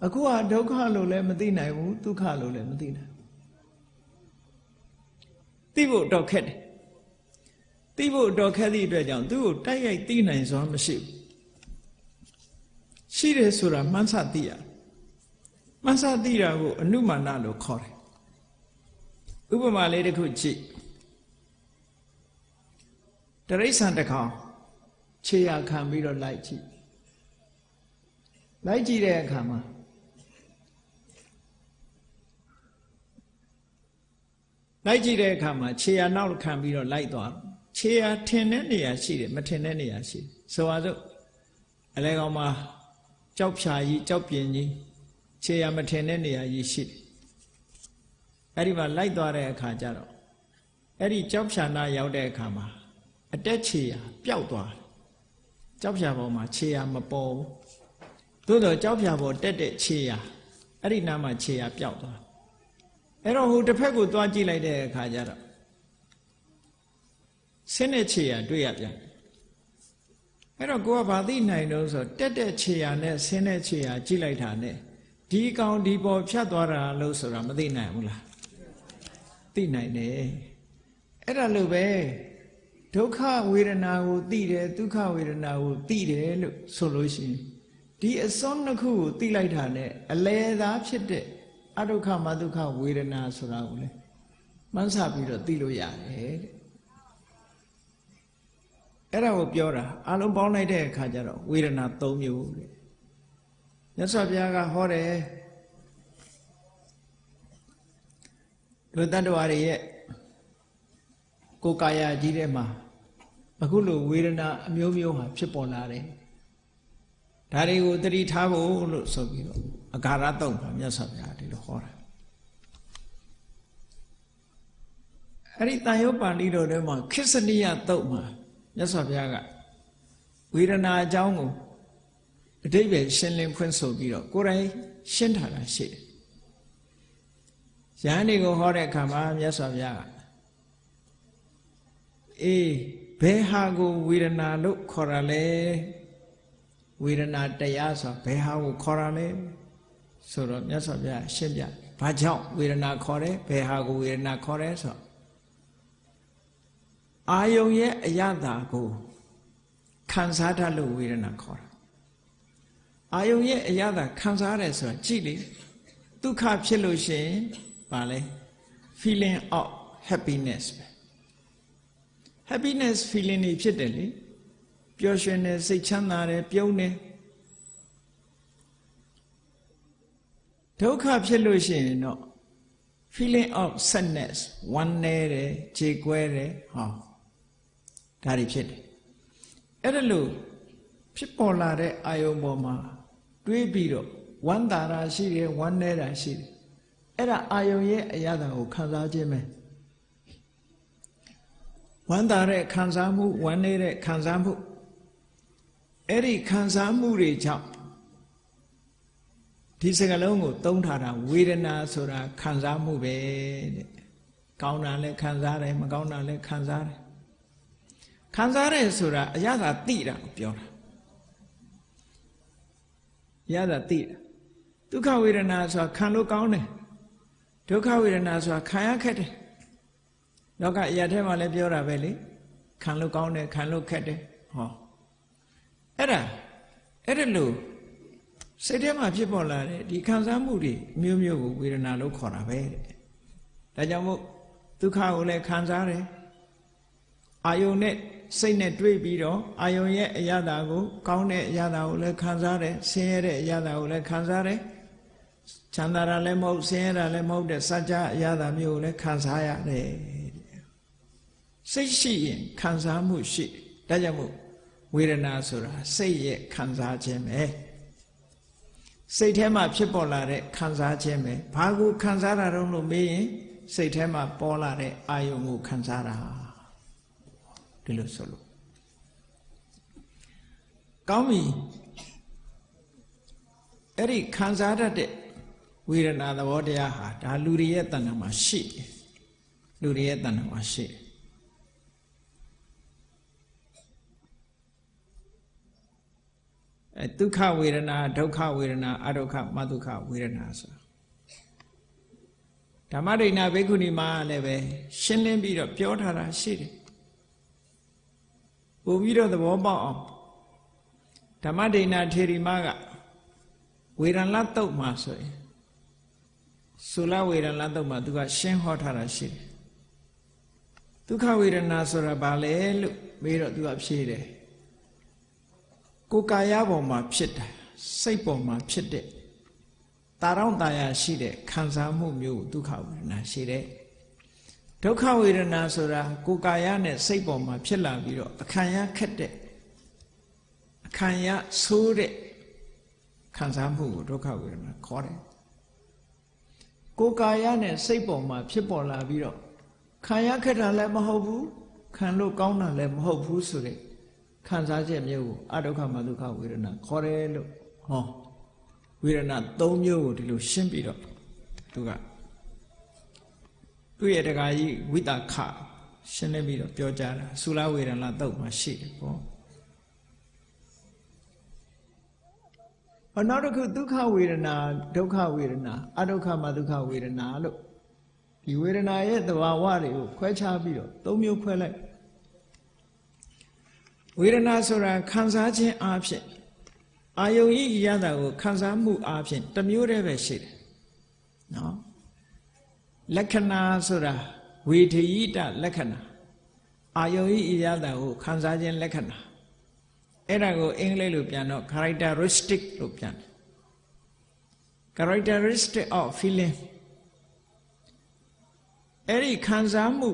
အခုကဒုက္ခလို့လည်းမသိနိုင်ဘူးဒုက္ခလို့လည်းမသိနိုင်သိဖို့တော့ခက်တယ်သိဖို့တော့ခက်သည့်အတွက်ကြောင့်သူ့ကိုတိုက်ရိုက်သိနိုင်စွာမရှိဘူးရှိတယ်ဆိုတာမှန်းဆသိရမှန်းဆသိတာကိုအနုမာနလို့ခေါ်တယ်ဥပမာလေးတစ်ခုကြည့်တရိစ္ဆာန်တစ်ကောင်ခြေရခံပြီးတော့လိုက်ကြည့်တဲ့အခါမှာခြေရနောက်ခံပြီးတော့လိုက်သွားခြေရထင်တဲ့နေရာရှိတယ်မထင်တဲ့နေရာရှိတယ်ဆိုပါစို့အလဲကောင်မှာကြောက်ဖြာကြီးကြောက်ပြင်းကြီးခြေရမထင်တဲ့နေရာကြီးရှိတယ်အဲ့ဒီမှာလိုက်သွားတဲ့အခါကျတော့အဲ့ဒီကြောက်ဖြာနာရောက်တဲ့အခါမှာအတက်ခြေရပျောက်သွားတယ်ကြောက်ဖြာပေါ်မှာခြေရမပေါ်ဘူးသို့တော့ကြောက်ဖြာပေါ်တက်တဲ့ခြေရအဲ့ဒီနားမှာခြေရပျောက်သွားအဲ့တော့ဟိုတစ်ဖက်ကိုသွားကြည့်လိုက်တဲ့အခါကျတော့ဆင်းတဲ့ခြေရတွေ့ရပြန်အဲ့တော့ကိုကဘာသိနိုင်လို့ဆိုတက်တဲ့ခြေရနဲ့ဆင်းတဲ့ခြေရကြည့်လိုက်တာနဲ့ဒီကောင်ဒီပေါ်ဖြတ်သွားတာလို့ဆိုတာမသိနိုင်ဘူးလားသိနိုင်တယ်အဲ့ဒါလို့ပဲဒုက္ခဝေဒနာကိုသိတယ်ဒုက္ခဝေဒနာကိုသိတယ်လို့ဆိုလို့ရှိရင်ဒီအစွန်းနှစ်ခုကိုသိလိုက်တာနဲ့အလယ်သာဖြစ်တဲ့အဒုက္ခမဒုက္ခဝေဒနာဆိုတာကိုလေ မှန်းဆပြီးတော့သိလို့ရတယ်တဲ့အဲ့ဒါကိုပြောတာအလုံးပေါင်းလိုက်တဲ့အခါကျတော့ဝေဒနာ၃မျိုးတဲ့မြတ်စွာဘုရားကဟောတယ်တို့တတ္တဝါတွေရဲ့ကိုယ်ကာယကြီးထဲမှာအခုလိုဝေဒနာအမျိုးမျိုးဟာဖြစ်ပေါ်လာတယ်ဒါတွေကိုသတိထားဖို့လို့ဆိုပြီးတော့အဂါရတုံမှာမြတ်စွာဘုရားဒီလိုဟောတာအဲ့ဒီတန်ရုပ်ပါဠိတော်ထဲမှာခိစ္စနိယတုတ်မှာမြတ်စွာဘုရားကဝေဒနာအကြောင်းကိုအဓိပ္ပာယ်ရှင်းလင်းဖွင့်ဆိုပြီးတော့ကိုယ်တိုင်ရှင်းထားတာရှိတယ်ယဟန်တွေကိုဟောတဲ့အခါမှာမြတ်စွာဘုရားကအေးဘယ်ဟာကိုဝေဒနာလို့ခေါ်ရလဲဝေဒနာတရားဆိုဘယ်ဟာကိုခေါ်ရလဲဆိုတော့မြတ်စွာဘုရားရှင်းပြဘာကြောင့်ဝေဒနာခေါ်တယ်ဘယ်ဟာကိုဝေဒနာခေါ်တယ်ဆိုအာယုံရဲ့အရသာကိုခံစားတတ်လို့ဝေဒနာခေါ်တာအာယုံရဲ့အရသာခံစားရတယ်ဆိုတာကြည့်လေဒုက္ခဖြစ်လို့ရှိရင်ဘာလဲ feeling of happiness ပဲ happiness feeling တွေဖြစ်တယ်လေပျော်ရွှင်တယ်စိတ်ချမ်းသာတယ်ပြုံးတယ်ဒုက္ခဖြစ်လို့ရှိရင်တော့ feeling of sadness ဝမ်းနည်းတယ်ကြေကွဲတယ်ဟောဒါတွေဖြစ်တယ်အဲ့ဒါလို့ဖြစ်ပေါ်လာတဲ့အာယုံပေါ်မှာတွေးပြီးတော့ဝမ်းသာတာရှိတယ်ဝမ်းနည်းတာရှိတယ်အဲ့ဒါအာယုံရဲ့အရာကိုခံစားခြင်းပဲဝမ်းသာတဲ့ခံစားမှုဝမ်းနည်းတဲ့ခံစားမှုအဲ့ဒီခံစားမှုတွေကြောင့်ဒီစကားလုံးကိုသုံးထားတာဝေဒနာဆိုတာခံစားမှုပဲတဲ့ကောင်းတာလည်းခံစားတယ်မကောင်းတာလည်းခံစားတယ်ခံစားတယ်ဆိုတာအရသာသိတာကိုပြောတာအရသာသိတာဒုက္ခဝေဒနာဆိုတာခံလို့ကောင်းတယ်ဒုက္ခဝေဒနာဆိုတာခံရခက်တယ်လောကအရာထဲမှာလည်းပြောတာပဲလေခံလို့ကောင်းတယ်ခံလို့ခက်တယ်ဟောအဲ့ဒါလို့စိတ်ထဲမှာဖြစ်ပေါ်လာတဲ့ဒီခံစားမှုတွေမျိုးမျိုးကိုဝေဒနာလို့ခေါ်တာပဲတဲ့ဒါကြောင့်မို့ဒုက္ခကိုလည်းခံစားတယ်အာယုန်နဲ့စိတ်နဲ့တွေးပြီးတော့အာယုန်ရဲ့အရာတာကိုကောင်းတဲ့အရာတာကိုလည်းခံစားတယ်ဆင်းရဲတဲ့အရာတာကိုလည်းခံစားတယ်ချမ်းသာတာလည်းမဟုတ်ဆင်းရဲတာလည်းမဟုတ်တဲ့စัจ जा အရာတာမျိုးကိုလည်းခံစားရတယ်စိတ်ရှိရင်ခံစားမှုရှိဒါကြောင့်မို့ဝေဒနာဆိုတာစိတ်ရဲ့ခံစားခြင်းပဲစိတ်ထဲမှာဖြစ်ပေါ်လာတဲ့ခံစားခြင်းပဲဘာကိုခံစားတာတော့လို့မေးရင်စိတ်ထဲမှာပေါ်လာတဲ့အာယုံကိုခံစားတာဒီလိုဆိုလို့ကောင်းပြီအဲ့ဒီခံစားတတ်တဲ့ဝေဒနာသဘောတရားဟာဒါလူတွေရဲ့တဏ္ဍာမှာရှိတယ်လူတွေရဲ့တဏ္ဍာမှာရှိတယ်ဒုက္ခဝေဒနာဒုက္ခဝေဒနာအဒုက္ခမဒုက္ခဝေဒနာဆိုဓမ္မဒိဋ္ဌိဘိက္ခုနီမှာလည်းပဲရှင်းလင်းပြီးတော့ပြောထားတာရှိတယ်ပို့ပြီးတော့သဘောပေါက်အောင်ဓမ္မဒိဋ္ဌိထေရီမကဝေဒနာတုတ်မှာဆိုရင်သုလဝေဒနာတုတ်မှာသူကရှင်းဟောထားတာရှိတယ်ဒုက္ခဝေဒနာဆိုတာဘာလဲလို့မေးတော့သူကဖြေတယ်ကိုယ်ကာယပေါ်မှာဖြစ်တာစိတ်ပေါ်မှာဖြစ်တဲ့တာရောင်တာယာရှိတဲ့ခံစားမှုမျိုးဒုက္ခဝေဒနာရှိတဲ့ဒုက္ခဝေဒနာဆိုတာကိုယ်ကာယနဲ့စိတ်ပေါ်မှာဖြစ်လာပြီးတော့အခံရခက်တဲ့ခံရဆိုးတဲ့ခံစားမှုကိုဒုက္ခဝေဒနာခေါ်တယ်ကိုယ်ကာယနဲ့စိတ်ပေါ်မှာဖြစ်ပေါ်လာပြီးတော့ခံရခက်တာလည်းမဟုတ်ဘူးခံလို့ကောင်းတာလည်းမဟုတ်ဘူးဆိုတဲ့ခံစားချက်မျိုးကိုအဒုက္ခမဒုက္ခဝေဒနာခေါ်တယ်လို့ဟောဝေဒနာ၃မျိုးကိုဒီလိုရှင်းပြီးတော့သူကသူ့ရဲ့တက္ကကြီးဝိတခရှင်းလင်းပြီးတော့ပြောကြတာသုလဝေဒနာတုတ်မှာရှိတယ်ပေါ့နောက်တစ်ခုဒုက္ခဝေဒနာဒုက္ခဝေဒနာအဒုက္ခမဒုက္ခဝေဒနာလို့ဒီဝေဒနာရဲ့သဘာဝတွေကိုခွဲခြားပြီးတော့၃မျိုးခွဲလိုက်ဝေဒနာဆိုတာခံစားခြင်းအဖြစ်အာယုံဤရတာကိုခံစားမှုအဖြစ်တစ်မျိုးတည်းပဲရှိတယ်နော်လက္ခဏာဆိုတာ ဝေထယိတလက္ခဏာအာယုံဤအရသာကိုခံစားခြင်းလက္ခဏာအဲ့ဒါကိုအင်္ဂလိပ်လိုပြန်တော့ characteristic လို့ပြန်တယ် characteristic of feeling အဲ့ဒီခံစားမှု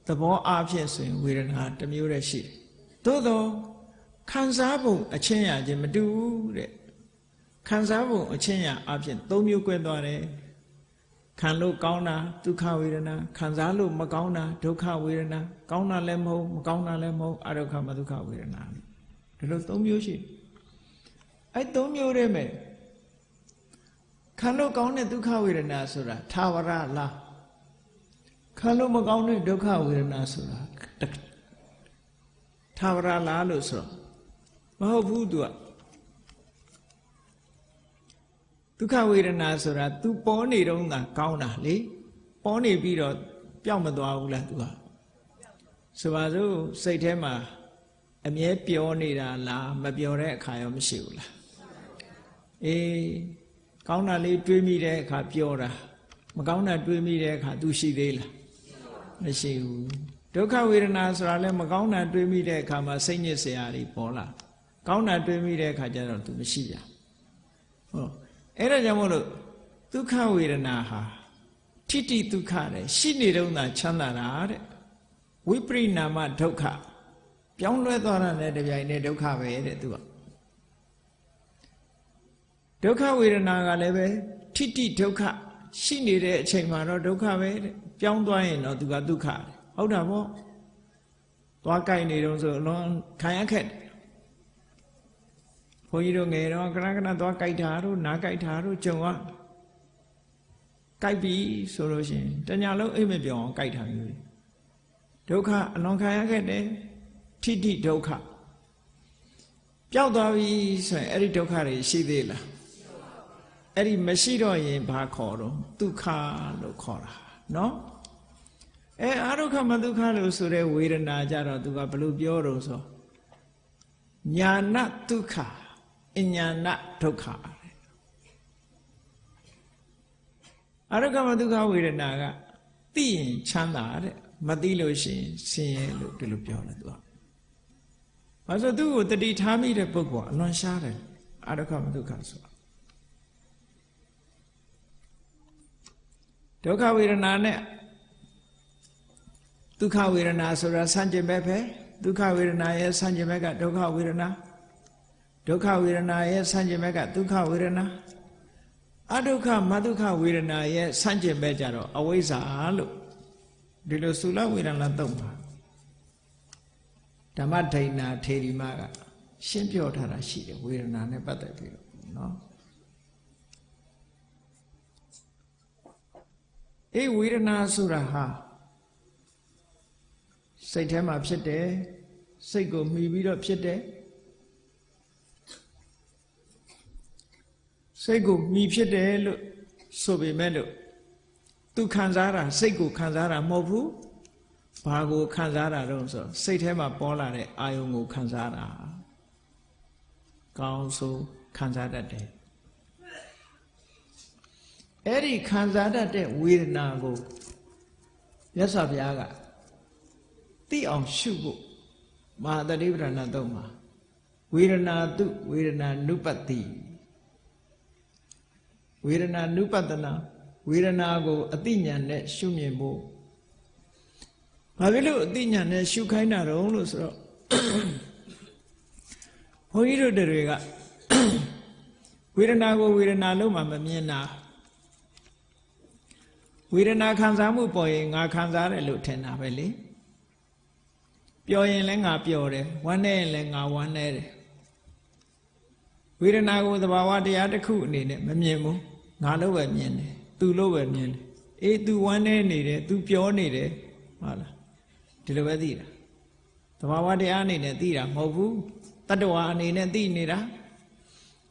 သဘောအားဖြင့်ဆိုရင်ဝေဒနာတစ်မျိုးတည်းရှိတယ်သို့သောခံစားပုံအချင်းရာချင်းမတူဘူးတဲ့ခံစားပုံအချင်းရာအပြင်၃မျိုး꿰သွားတယ်ခံလို့ကောင်းတာဒုက္ခဝေဒနာခံစားလို့မကောင်းတာဒုက္ခဝေဒနာကောင်းတာလည်းမဟုတ်မကောင်းတာလည်းမဟုတ်အဒုက္ခမဒုက္ခဝေဒနာဒီလို၃မျိုးရှိအဲ့၃မျိုးတည်းမဲ့ခံလို့ကောင်းတဲ့ဒုက္ခဝေဒနာဆိုတာသာဝရလားခံလို့မကောင်းတဲ့ဒုက္ခဝေဒနာဆိုတာသာဝရလားလို့ဆိုမဟုတ်ဘူးသူကဒုက္ခဝေဒနာဆိုတာ तू ပေါ်နေတော့သာကောင်းတာလေပေါ်နေပြီးတော့ပျောက်မသွားဘူးလား तू ကဆိုပါစို့စိတ်ထဲမှာအမြဲပျော်နေတာလားမပျော်တဲ့အခါရောမရှိဘူးလားအေးကောင်းတာလေးတွေးမိတဲ့အခါပျော်တာမကောင်းတာတွေးမိတဲ့အခါ तू ရှိသေးလားမရှိဘူးဒုက္ခဝေဒနာဆိုတာလည်းမကောင်းတာတွေးမိတဲ့အခါမှာစိတ်ညစ်စရာတွေပေါ်လာကောင်းတာတွေးမိတဲ့အခါကျတော့ तू မရှိကြဟုတ်အဲ့ဒါကြောင့်မို့လို့ဒုက္ခဝေဒနာဟာထိတိဒုက္ခတဲ့ရှိနေတော့သာချမ်းသာတာတဲ့ဝိပရိနာမဒုက္ခပြောင်းလဲသွားတာနဲ့တပြိုင်တည်းဒုက္ခပဲတဲ့သူကဒုက္ခဝေဒနာကလည်းပဲထိတိဒုက္ခရှိနေတဲ့အချိန်မှာတော့ဒုက္ခပဲတဲ့ပြောင်းသွားရင်တော့သူကဒုက္ခဟုတ်တာပေါ့သွားကြိုက်နေတော့ဆိုအလွန်ခံရခက်ဘုန်းကြီးတို့ငယ်တော့ခဏခဏသွားကြိုက်တာတို့နားကြိုက်တာတို့ကြုံကကြိုက်ပြီဆိုလို့ရှိရင်တညာလုံးအိမ်မပြောင်းအောင်ကြိုက်တာမျိုးဒုက္ခအလွန်ခံရခဲ့တယ်ထိတိဒုက္ခပျောက်သွားပြီဆိုရင်အဲ့ဒီဒုက္ခတွေရှိသေးလားအဲ့ဒီမရှိတော့ရင်ဘာခေါ်တော့ဒုက္ခလို့ခေါ်တာနော်အာဒုက္ခမဒုက္ခလို့ဆိုတဲ့ဝေဒနာကြတော့သူကဘယ်လိုပြောတော့ဆိုညာဏဒုက္ခအညာဏဒုက္ခအာဒုက္ခမဒုက္ခဝေဒနာကသိရင်ချမ်းသာတဲ့မသိလို့ရှိရင်ဆင်းရဲလို့ဒီလိုပြောတယ်သူကဘာလို့သူ့ကိုတတိထားမိတဲ့ပုဂ္ဂိုလ်အလွန်ရှားတယ်အာဒုက္ခမဒုက္ခဆိုတာဒုက္ခဝေဒနာနဲ့ဒုက္ခဝေဒနာဆိုတာဆန့်ကျင်ဘက်ပဲဒုက္ခဝေဒနာရဲ့ဆန့်ကျင်ဘက်ကဒုက္ခဝေဒနာဒုက္ခဝေဒနာရဲ့ဆန့်ကျင်ဘက်ကဒုက္ခဝေဒနာအဒုက္ခမဒုက္ခဝေဒနာရဲ့ဆန့်ကျင်ဘက်ကြတော့အဝိဇ္ဇာလို့ဒီလိုသုလဝေဒနာသုံးပါဓမ္မဒိဏထေရီမကရှင်းပြောထားတာရှိတယ်ဝေဒနာနဲ့ပတ်သက်ပြီးတော့နော်ဝေဒနာဆိုတာဟာစိတ်ထဲမှာဖြစ်တယ်စိတ်ကိုမှီပြီးတော့ဖြစ်တယ်စိတ်ကိုမှီဖြစ်တယ်လို့ဆိုပေမဲ့လို့သူခံစားတာစိတ်ကိုခံစားတာမဟုတ်ဘူးဘာကိုခံစားတာတော့ဆိုစိတ်ထဲမှာပေါ်လာတဲ့အာယုံကိုခံစားတာကောင်းဆိုခံစားတတ်တယ်အဲ့ဒီခံစားတတ်တဲ့ဝေဒနာကိုမြတ်စွာဘုရားကသိအောင်ရှုဖို့မဟာတတိပဋ္ဌာန်သုံးမှာဝေဒနာတုဝေဒနာနုပတ္တိဝေဒနာနုပတ္တနာဝေဒနာကိုအသိဉာဏ်နဲ့ရှုမြင်ဖို့ဘာဖြစ်လို့အသိဉာဏ်နဲ့ရှုခိုင်းတာတော့လို့ဆိုတော့ဘုန်းကြီးတို့တွေကဝေဒနာကိုဝေဒနာလို့မှမမြင်တာဝေဒနာခံစားမှုပေါ်ရင်ငါခံစားတယ်လို့ထင်တာပဲလေပျော်ရင်လည်းငါပျော်တယ်ဝမ်းနေရင်လည်းငါဝမ်းနေတယ်ဝေဒနာကိုသဘာဝတရားတစ်ခုအနေနဲ့မမြင်ဘူးငါလို့ပဲမြင်တယ်သူလို့ပဲမြင်တယ်သူဝမ်းနေနေတယ်သူပျော်နေတယ်ဟုတ်လားဒီလိုပဲသိတာသဘာဝတရားအနေနဲ့သိတာမဟုတ်ဘူးတတ္တဝါအနေနဲ့သိနေတာ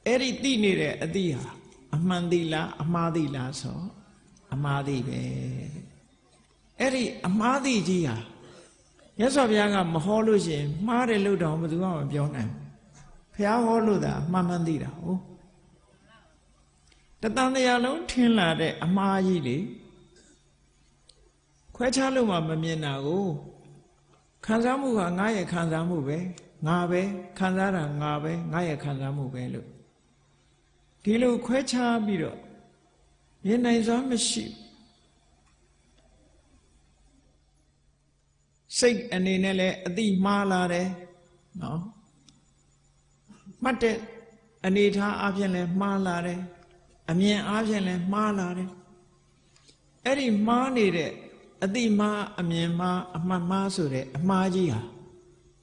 အဲ့ဒီသိနေတဲ့အသိဟာအမှန်သိလားအမှားသိလားဆိုအမှားသိပဲအဲ့ဒီအမှားသိကြီးဟာမြတ်စွာဘုရားကမဟောလို့ရှိရင်မှားတယ်လို့တော့ဘယ်သူမှမပြောနိုင်ဘူးဘုရားဟောလို့သာအမှန်မှန်သိတာဟုတ်တတန်တရားလုံးထင်လာတဲ့အမှားကြီးလေ ခွဲခြားလို့မှမမြင်တာကိုခံစားမှုကငါရဲ့ခံစားမှုပဲငါပဲခံစားတာငါပဲငါရဲ့ခံစားမှုပဲလို့ဒီလိုခွဲခြားပြီးတော့မြင်နိုင်စွာမရှိစိတ်အနေနဲ့လည်းအတိမှားလာတယ်နော်မှတ်တဲ့အနေထားအပြင်လည်းမှားလာတယ်အမြင်အပြင်လည်းမှားလာတယ်အဲ့ဒီမှားနေတဲ့အတိမှားအမြင်မှားအမှတ်မှားဆိုတဲ့အမှားကြီးဟာ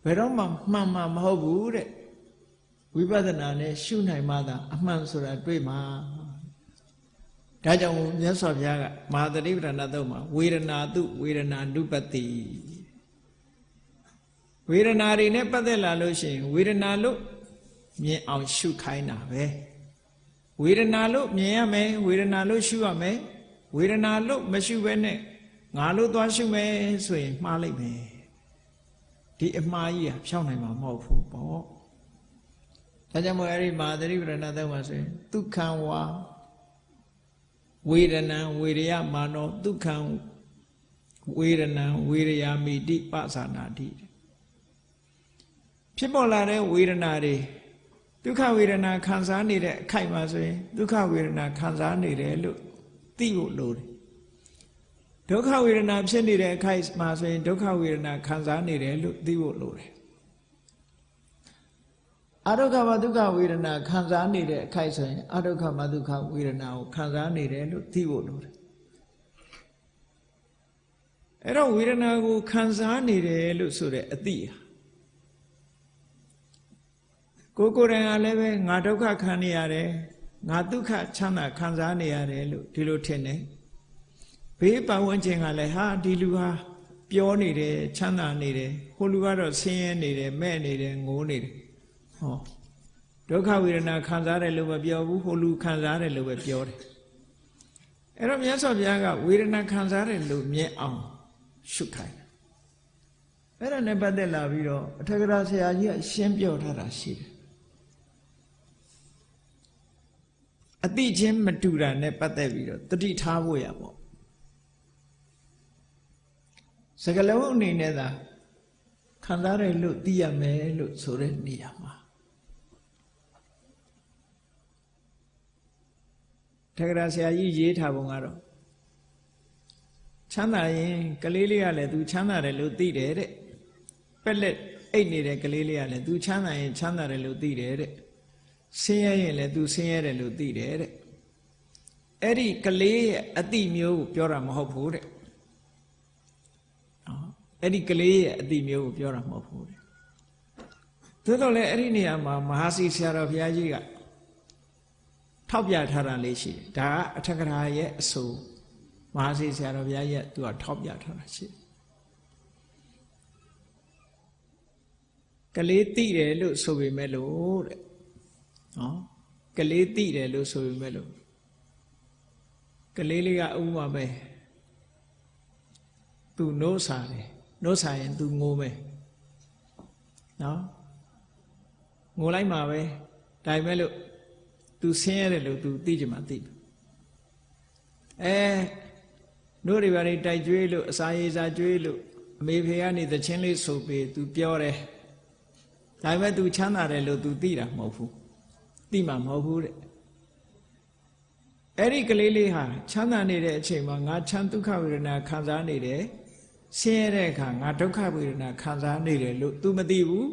ဘယ်တော့မှမှန်မှာမဟုတ်ဘူးတဲ့ဝိပဿနာနဲ့ရှုနိုင်မှသာအမှန်ဆိုတာတွေ့မှာဒါကြောင့်မြတ်စွာဘုရားကမဟာသတိပဋ္ဌာန်သုတ်မှာဝေဒနာတုဝေဒနာနုပတ္တိဝေဒနာတွေနဲ့ပတ်သက်လာလို့ရှိရင်ဝေဒနာလို့မြင်အောင်ရှုခိုင်းတာပဲဝေဒနာလို့မြင်ရမယ်ဝေဒနာလို့ရှုရမယ်ဝေဒနာလို့မရှုဘဲနဲ့ငါလို့သွားရှုမယ်ဆိုရင်မှားလိုက်မယ်ဒီအမှားကြီးကဖြောင်းနိုင်မှာမဟုတ်ဘူးပေါ့ဒါကြောင့်မို့အဲ့ဒီမဟာသတိပဋ္ဌာန်သုတ်မှာဆိုရင်ဒုက္ခံဝါဝေဒနာဝေရယမာနောဒုက္ခံဝေဒနာဝေရယာမိတိပသနာတိဖြစ်ပေါ်လာတဲ့ဝေဒနာတွေဒုက္ခဝေဒနာခံစားနေတဲ့အခိုက်မှာဆိုရင်ဒုက္ခဝေဒနာခံစားနေတယ်လို့သိဖို့လိုတယ်ဒုက္ခဝေဒနာဖြစ်နေတဲ့အခိုက်မှာဆိုရင်ဒုက္ခဝေဒနာခံစားနေတယ်လို့သိဖို့လိုတယ်အဒုက္ခမဒုက္ခဝေဒနာခံစားနေတဲ့အခိုက်ဆိုရင်အဒုက္ခမဒုက္ခဝေဒနာကိုခံစားနေတယ်လို့သိဖို့လိုတယ်အဲ့တော့ဝေဒနာကိုခံစားနေတယ်လို့ဆိုတဲ့အသိကိုယ်တိုင်ကလည်းပဲငါဒုက္ခခံနေရတယ်ငါဒုက္ခချမ်းသာခံစားနေရတယ်လို့ဒီလိုထင်တယ်ဘေးပတ်ဝန်းကျင်ကလည်းဟာဒီလူဟာပြောနေတယ်ချမ်းသာနေတယ်ဟိုလူကတော့ဆင်းရဲနေတယ်မဲ့နေတယ်ငိုးနေတယ်ဟောဒုက္ခဝေဒနာခံစားတယ်လို့မပြောဘူးဟိုလူခံစားတယ်လို့ပဲပြောတယ်အဲ့တော့မြတ်စွာဘုရားကဝေဒနာခံစားတယ်လို့မြင်အောင်ရှုခိုင်းတယ်အဲ့ဒါနဲ့ပတ်သက်လာပြီးတော့အထက်ကရာဆရာကြီးကရှင်းပြထားတာရှိတယ်အတိချင်းမတူတာနဲ့ပတ်သက်ပြီးတော့တတိထားဖို့ရပေါ့စကလုံးအနေနဲ့သာခံစားရလို့သိရမယ်လို့ဆိုတဲ့နေရာမှာထက်ကရာဆရာကြီးရေးထားပုံကတော့ချမ်းသာရင်ကလေးလေးကလည်းသူချမ်းသာတယ်လို့သိတယ်တဲ့ပက်လက်အိတ်နေတဲ့ကလေးလေးကလည်းသူချမ်းသာရင်ချမ်းသာတယ်လို့သိတယ်တဲ့ဆင်းရဲရင်လည်းသူဆင်းရဲတယ်လို့သိတယ်တဲ့အဲ့ဒီကလေးရဲ့အတိမျိုးကိုပြောတာမဟုတ်ဘူးတဲ့အဲ့ဒီကလေးရဲ့အတိမျိုးကိုပြောတာမဟုတ်ဘူးတဲ့သို့တော်လည်းအဲ့ဒီနေရာမှာမဟာစီဆရာတော်ဘုရားကြီးကထောက်ပြထားတာလေးရှိတယ်ဒါကအထက်ကရာရဲ့အဆိုမဟာစီဆရာတော်ဘုရားရဲ့သူကထောက်ပြထားတာရှိတယ်ကလေးသိတယ်လို့ဆိုပေမဲ့လို့တဲ့နော်ကလေးသိတယ်လို့ဆိုပေမဲ့လို့ကလေးလေးကဥပမာပဲသူနှိုးစားတယ်နှိုးစားရင်သူငိုမယ်နော်ငိုလိုက်မှာပဲဒါပေမဲ့လို့သူဆင်းရဲတယ်လို့သူသိကြမှာသိနှိုးတွေပါနေတိုက်ကြွေးလို့အစာရည်စားကြွေးလို့အမေဖေကနေသချင်းလေးဆိုပြီးသူပြောတယ်ဒါပေမဲ့သူချမ်းသာတယ်လို့သူသိတာမဟုတ်ဘူးသိမှာမဟုတ်ဘူးတဲ့အဲ့ဒီကလေးလေးဟာချမ်းသာနေတဲ့အချိန်မှာငါချမ်းဒုက္ခဝေဒနာခံစားနေတယ်ဆင်းရဲတဲ့အခါငါဒုက္ခဝေဒနာခံစားနေတယ်လို့ तू မသိဘူး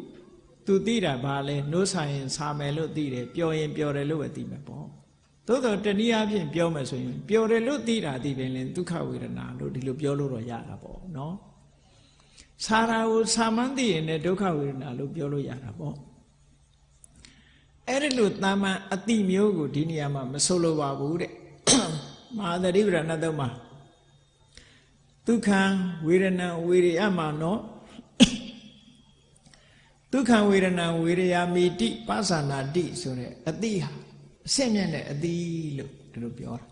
तू သိတာဘာလဲနှိုးဆိုင်ရင်စာမယ်လို့သိတယ်ပျော်ရင်ပျော်တယ်လို့ပဲသိမှာပေါ့သို့တော့တနည်းအားဖြင့်ပြောမယ်ဆိုရင်ပျော်တယ်လို့သိတာသိပင်လည်းဒုက္ခဝေဒနာလို့ဒီလိုပြောလို့တော့ရတာပေါ့နော်စာရာကိုစာမှန်းသိရင်လည်းဒုက္ခဝေဒနာလို့ပြောလို့ရတာပေါ့အဲ့ဒီလိုတာမန်အတိမျိုးကိုဒီနေရာမှာမဆိုလိုပါဘူးတဲ့မဟာသတိပဋ္ဌာန်သုတ်မှာဒုက္ခံဝေဒနာဝေရယမာနောဒုက္ခံဝေဒနာဝေရယာမိတိပသနာတိဆိုတဲ့အတိဟာအစစ်မြင့်တဲ့အတိလို့ဒီလိုပြောတာ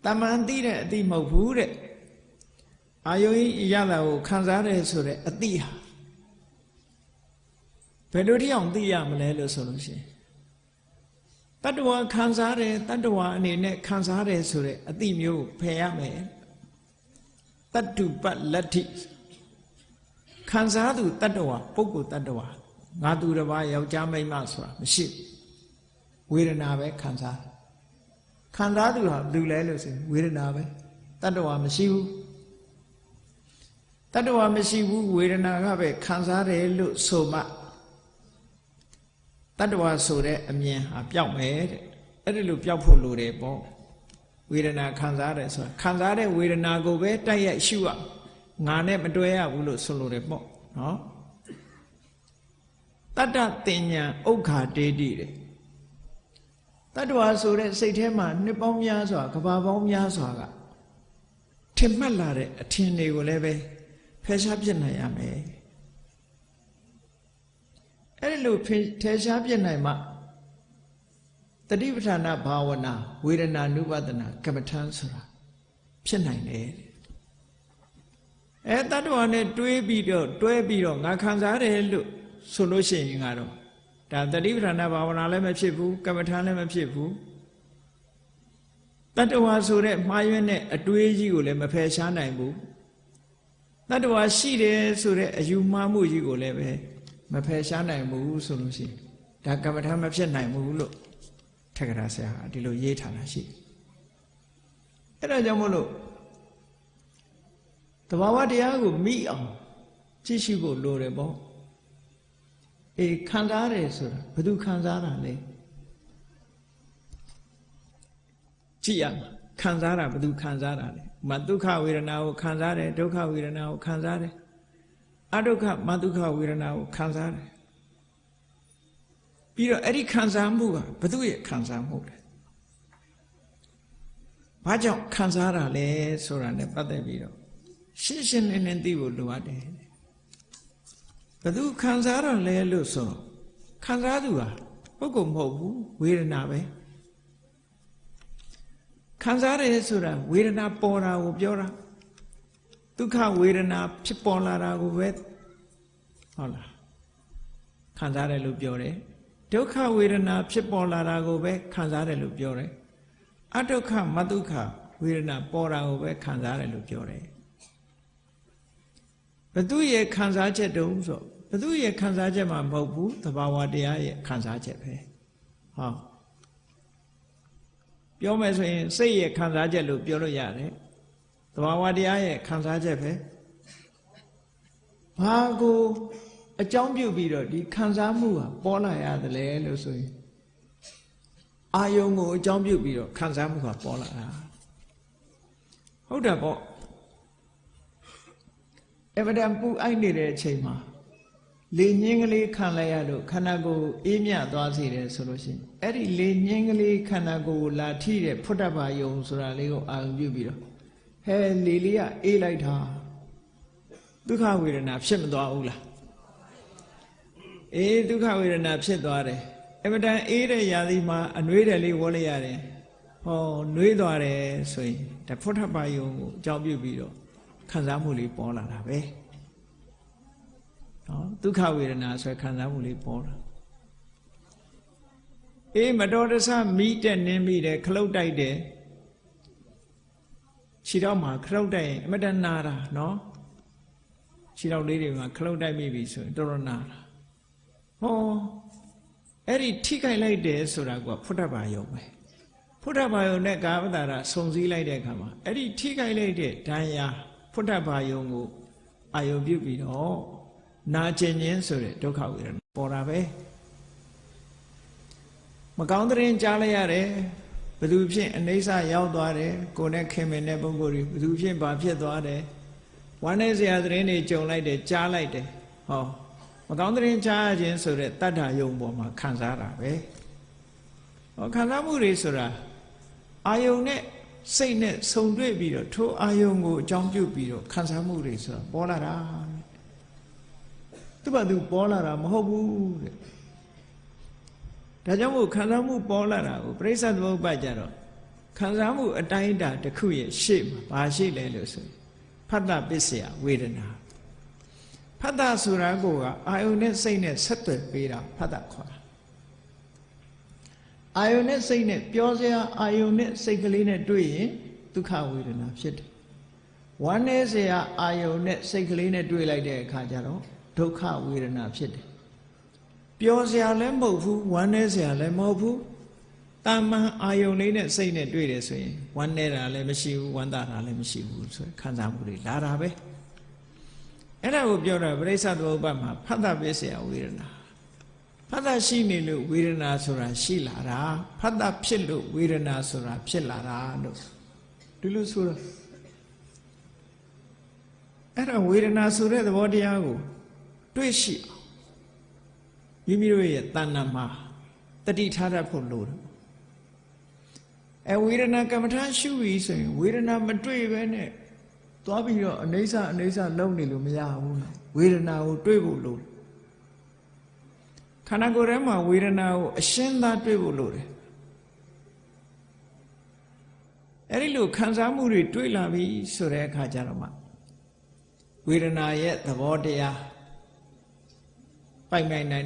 တာမန်သိတဲ့အတိမဟုတ်ဘူးတဲ့အာယုံရတာကိုခံစားတယ်ဆိုတဲ့အတိဟာဘယ်လိုတိအောင်သိရမလဲလို့ဆိုလို့ရှိရင်တတ္တဝါခံစားတယ်တတ္တဝါအနေနဲ့ခံစားတယ်ဆိုတဲ့အတိမျိုးဖယ်ရမယ် တတ္တုပလတ္ထိခံစားသူတတ္တဝါပုဂ္ဂိုလ်တတ္တဝါငါသူတစ်ပါးယောက်ျားမိန်းမဆိုတာမရှိဝေဒနာပဲခံစားခံစားသူဟာဘယ်သူလဲလို့ဆိုဝေဒနာပဲတတ္တဝါမရှိဘူးတတ္တဝါမရှိဘူးဝေဒနာကပဲခံစားတယ်လို့ဆိုမှတတ္တဝါဆိုတဲ့အမြင်ဟာပျောက်မယ်တဲ့အဲ့ဒီလိုပျောက်ဖို့လိုတယ်ပေါ့ဝေဒနာခံစားတယ်ဆိုတာခံစားတဲ့ဝေဒနာကိုပဲတိုက်ရိုက်ရှုရငါနဲ့မတွဲရဘူးလို့ဆိုလိုတယ်ပေါ့နော်တတ္တတင်ညာဥက္ခာတေတိတဲ့တတ္တဝါဆိုတဲ့စိတ်ထဲမှာနှစ်ပေါင်းများစွာကဘာပေါင်းများစွာကထင်မှတ်လာတဲ့အထင်တွေကိုလည်းပဲဖယ်ရှားပြစ်နိုင်ရမယ်အဲ့ဒီလိုဖယ်ရှားပြစ်နိုင်မှတတိပဋ္ဌာနာဘာဝနာဝေဒနာနုပဒနာကမ္မထံဆိုတာဖြစ်နိုင်တယ်တတ္တဝါနဲ့တွဲပြီးတော့ငါခံစားတယ်လို့ဆိုလို့ရှိရင်ကတော့ဒါတတိပဋ္ဌာနာဘာဝနာလည်းမဖြစ်ဘူးကမ္မထံလည်းမဖြစ်ဘူးတတ္တဝါဆိုတဲ့မှားယွင်းတဲ့အတွေးကြီးကိုလည်းမဖယ်ရှားနိုင်ဘူးတတ္တဝါရှိတယ်ဆိုတဲ့အယူမှားမှုကြီးကိုလည်းပဲမဖယ်ရှားနိုင်ဘူးဆိုလို့ရှိရင်ဒါကမ္မထံမဖြစ်နိုင်ဘူးလို့ထက္ကရာဆရာဒီလိုရေးထားတာရှိအဲ့ဒါကြောင့်မို့လို့တဘာဝတရားကိုမိအောင်ကြည့်ရှုဖို့လိုတယ်ပေါ့ခံစားရတယ်ဆိုတာဘယ်သူခံစားတာလဲကြည့်ရမှာခံစားတာဘယ်သူခံစားတာလဲမဒုက္ခဝေဒနာကိုခံစားတယ်ဒုက္ခဝေဒနာကိုခံစားတယ်အဒုက္ခမဒုက္ခဝေဒနာကိုခံစားတယ်ပြီးတော့အဲ့ဒီခံစားမှုကဘယ်သူရဲ့ခံစားမှုလဲဘာကြောင့်ခံစားတာလဲဆိုတာနဲ့ပတ်သက်ပြီးတော့ရှင်းရှင်းလင်းလင်းသိဖို့လိုအပ်တယ်ဘယ်သူခံစားတာလဲလို့ဆိုခံစားသူဟာပုဂ္ဂိုလ်မဟုတ်ဘူးဝေဒနာပဲခံစားတယ်ဆိုတာဝေဒနာပေါ်တာကိုပြောတာဒုက္ခဝေဒနာဖြစ်ပေါ်လာတာကိုပဲဟုတ်လားခံစားတယ်လို့ပြောတယ်ဒုက္ခဝေဒနာဖြစ်ပေါ်လာတာကိုပဲခံစားတယ်လို့ပြောတယ်အဒုက္ခမဒုက္ခဝေဒနာပေါ်တာကိုပဲခံစားတယ်လို့ပြောတယ်ဘသူရဲ့ခံစားချက်တုံးဆိုဘသူရဲ့ခံစားချက်မှမဟုတ်ဘူးသဘာဝတရားရဲ့ခံစားချက်ပဲဟောပြောမယ်ဆိုရင်စိတ်ရဲ့ခံစားချက်လို့ပြောလို့ရတယ်သဘာဝတရားရဲ့ခံစားချက်ပဲဘာကိုအကြောင်းပြုပြီးတော့ဒီခံစားမှုဟာပေါ်လာရတယ်လေလို့ဆိုရင်အာယုံကိုအကြောင်းပြုပြီးတော့ခံစားမှုဟာပေါ်လာတာဟုတ်တယ်ပေါ့အဗဒံပူအိုက်နေတဲ့အချိန်မှာလေညင်းကလေးခံလိုက်ရလို့ခန္ဓာကိုယ်အေးမြသွားစေတယ်ဆိုလို့ရှိရင်အဲ့ဒီလေညင်းကလေးခန္ဓာကိုယ်ကိုလာထိတဲ့ဖုဒ္ဓဘာယုံဆိုတာလေးကိုအာရုံပြုပြီးတော့ဟဲလေလေးကအေးလိုက်တာဒုက္ခဝေဒနာဖြစ်မသွားဘူးလားဒုက္ခဝေဒနာဖြစ်သွားတယ်အမတန်အေးတဲ့ຢာသီမှာအနှွေးတယ်လေးဝေါ်လိုက်ရတယ်ဟောနှွေးသွားတယ်ဆိုရင်ဒါဖုဒ္ဓဘာယုံကိုအကြောင်းပြုပြီးတော့ခံစားမှုလေးပေါ်လာတာပဲနော်ဒုက္ခဝေဒနာဆိုခံစားမှုလေးပေါ်လာမတော်တဆမိတက်နင်းမိတယ်ခလုတ်တိုက်တယ်ခြေထောက်မှာခလုတ်တိုက်ရင်အမတန်နာတာနော်ခြေထောက်လေးတွေမှာခလုတ်တိုက်မိပြီဆိုရင်တော်တော်နာတာဟောအဲ့ဒီထိခိုက်လိုက်တယ်ဆိုတာကဖုဒ္ဓဘာယုံပဲဖုဒ္ဓဘာယုံနဲ့ကာမတာရစုံစည်းလိုက်တဲ့အခါမှာအဲ့ဒီထိခိုက်လိုက်တဲ့ဒဏ်ရာဖုဒ္ဓဘာယုံကိုအာယုံပြုပြီးတော့နာကျင်ခြင်းဆိုတဲ့ဒုက္ခဝေဒနာပေါ်တာပဲမကောင်းတဲ့ရင်ကြားလိုက်ရတယ်ဘယ်သူဖြင့်အနေဆရောက်သွားတယ်ကိုယ်နဲ့ခင်မင်တဲ့ပုဂ္ဂိုလ်တွေဘယ်သူဖြင့်ဘာဖြစ်သွားတယ်ဝမ်းနဲ့စရာသတင်းတွေကြုံလိုက်တယ်ကြားလိုက်တယ်ဟောမကောင်းတဲ့ရင်ကြားခြင်းဆိုတဲ့တတ္ထယုံပေါ်မှာခံစားတာပဲဟောခံစားမှုတွေဆိုတာအာယုံနဲ့စိတ်နဲ့ဆုံတွေ့ပြီးတော့ထိုအာယုံကိုအကြောင်းပြုပြီးတော့ခံစားမှုတွေဆိုတာပေါ်လာတာသူ့ဘာသူပေါ်လာတာမဟုတ်ဘူးတဲ့ဒါကြောင့်မို့ခံစားမှုပေါ်လာတာကိုပရိစ္ဆေသမုပ္ပါဒ်ကြတော့ခံစားမှုအတိုင်းအတာတစ်ခုရဲ့ရှေ့မှာဘာရှိလဲလို့ဆိုဖတ္တပစ္စယဝေဒနာဖတ္တဆိုတာကိုကအာယုန်နဲ့စိတ်နဲ့ဆက်သွယ်ပေးတာဖတ္တခေါ်တာအာယုန်နဲ့စိတ်နဲ့ပြောစရာအာယုန်နဲ့စိတ်ကလေးနဲ့တွေ့ရင်ဒုက္ခဝေဒနာဖြစ်တယ် ဝမ်းနေเสียအာယုံနဲ့စိတ်ကလေးနဲ့တွေ့လိုက်တဲ့အခါကျတော့ဒုက္ခဝေဒနာဖြစ်တယ်ပျော်เสียလည်းမဟုတ်ဘူးဝမ်းနေเสียလည်းမဟုတ်ဘူးတာမန်အာယုံလေးနဲ့စိတ်နဲ့တွေ့တယ်ဆိုရင်ဝမ်းနေတာလည်းမရှိဘူးဝမ်းသာတာလည်းမရှိဘူးဆိုခံစားမှုတွေလာတာပဲအဲ့ဒါကိုပြောတာပရိစ္ဆသမုပ္ပါဒ်မှာဖတ်တာပစ္စယဝေဒနာဖတ်တာရှိနေလို့ဝေဒနာဆိုတာရှိလာတာဖတ်တာဖြစ်လို့ဝေဒနာဆိုတာဖြစ်လာတာလို့ဒီလိုဆိုတာအဲ့ဒါဝေဒနာဆိုတဲ့သဘောတရားကိုတွေ့ရှိမိမိတို့ရဲ့တဏ္ဍာမှာတတိထားတတ်ဖို့လိုတယ်ဝေဒနာကမ္မထာရှုပြီးဆိုရင်ဝေဒနာမတွေ့ပဲနဲ့သွားပြီးတော့အနေဆာလုံးနေလို့မရဘူးနော်ဝေဒနာကိုတွေ့ဖို့လိုတယ်ခန္ဓာကိုယ်ထဲမှာဝေဒနာကိုအရှင်းသားတွေ့ဖို့လိုတယ်အဲ့ဒီလိုခံစားမှုတွေတွေ့လာပြီဆိုတဲ့အခါကျတော့မှဝေဒနာရဲ့သဘောတရားပိုင်နိုင်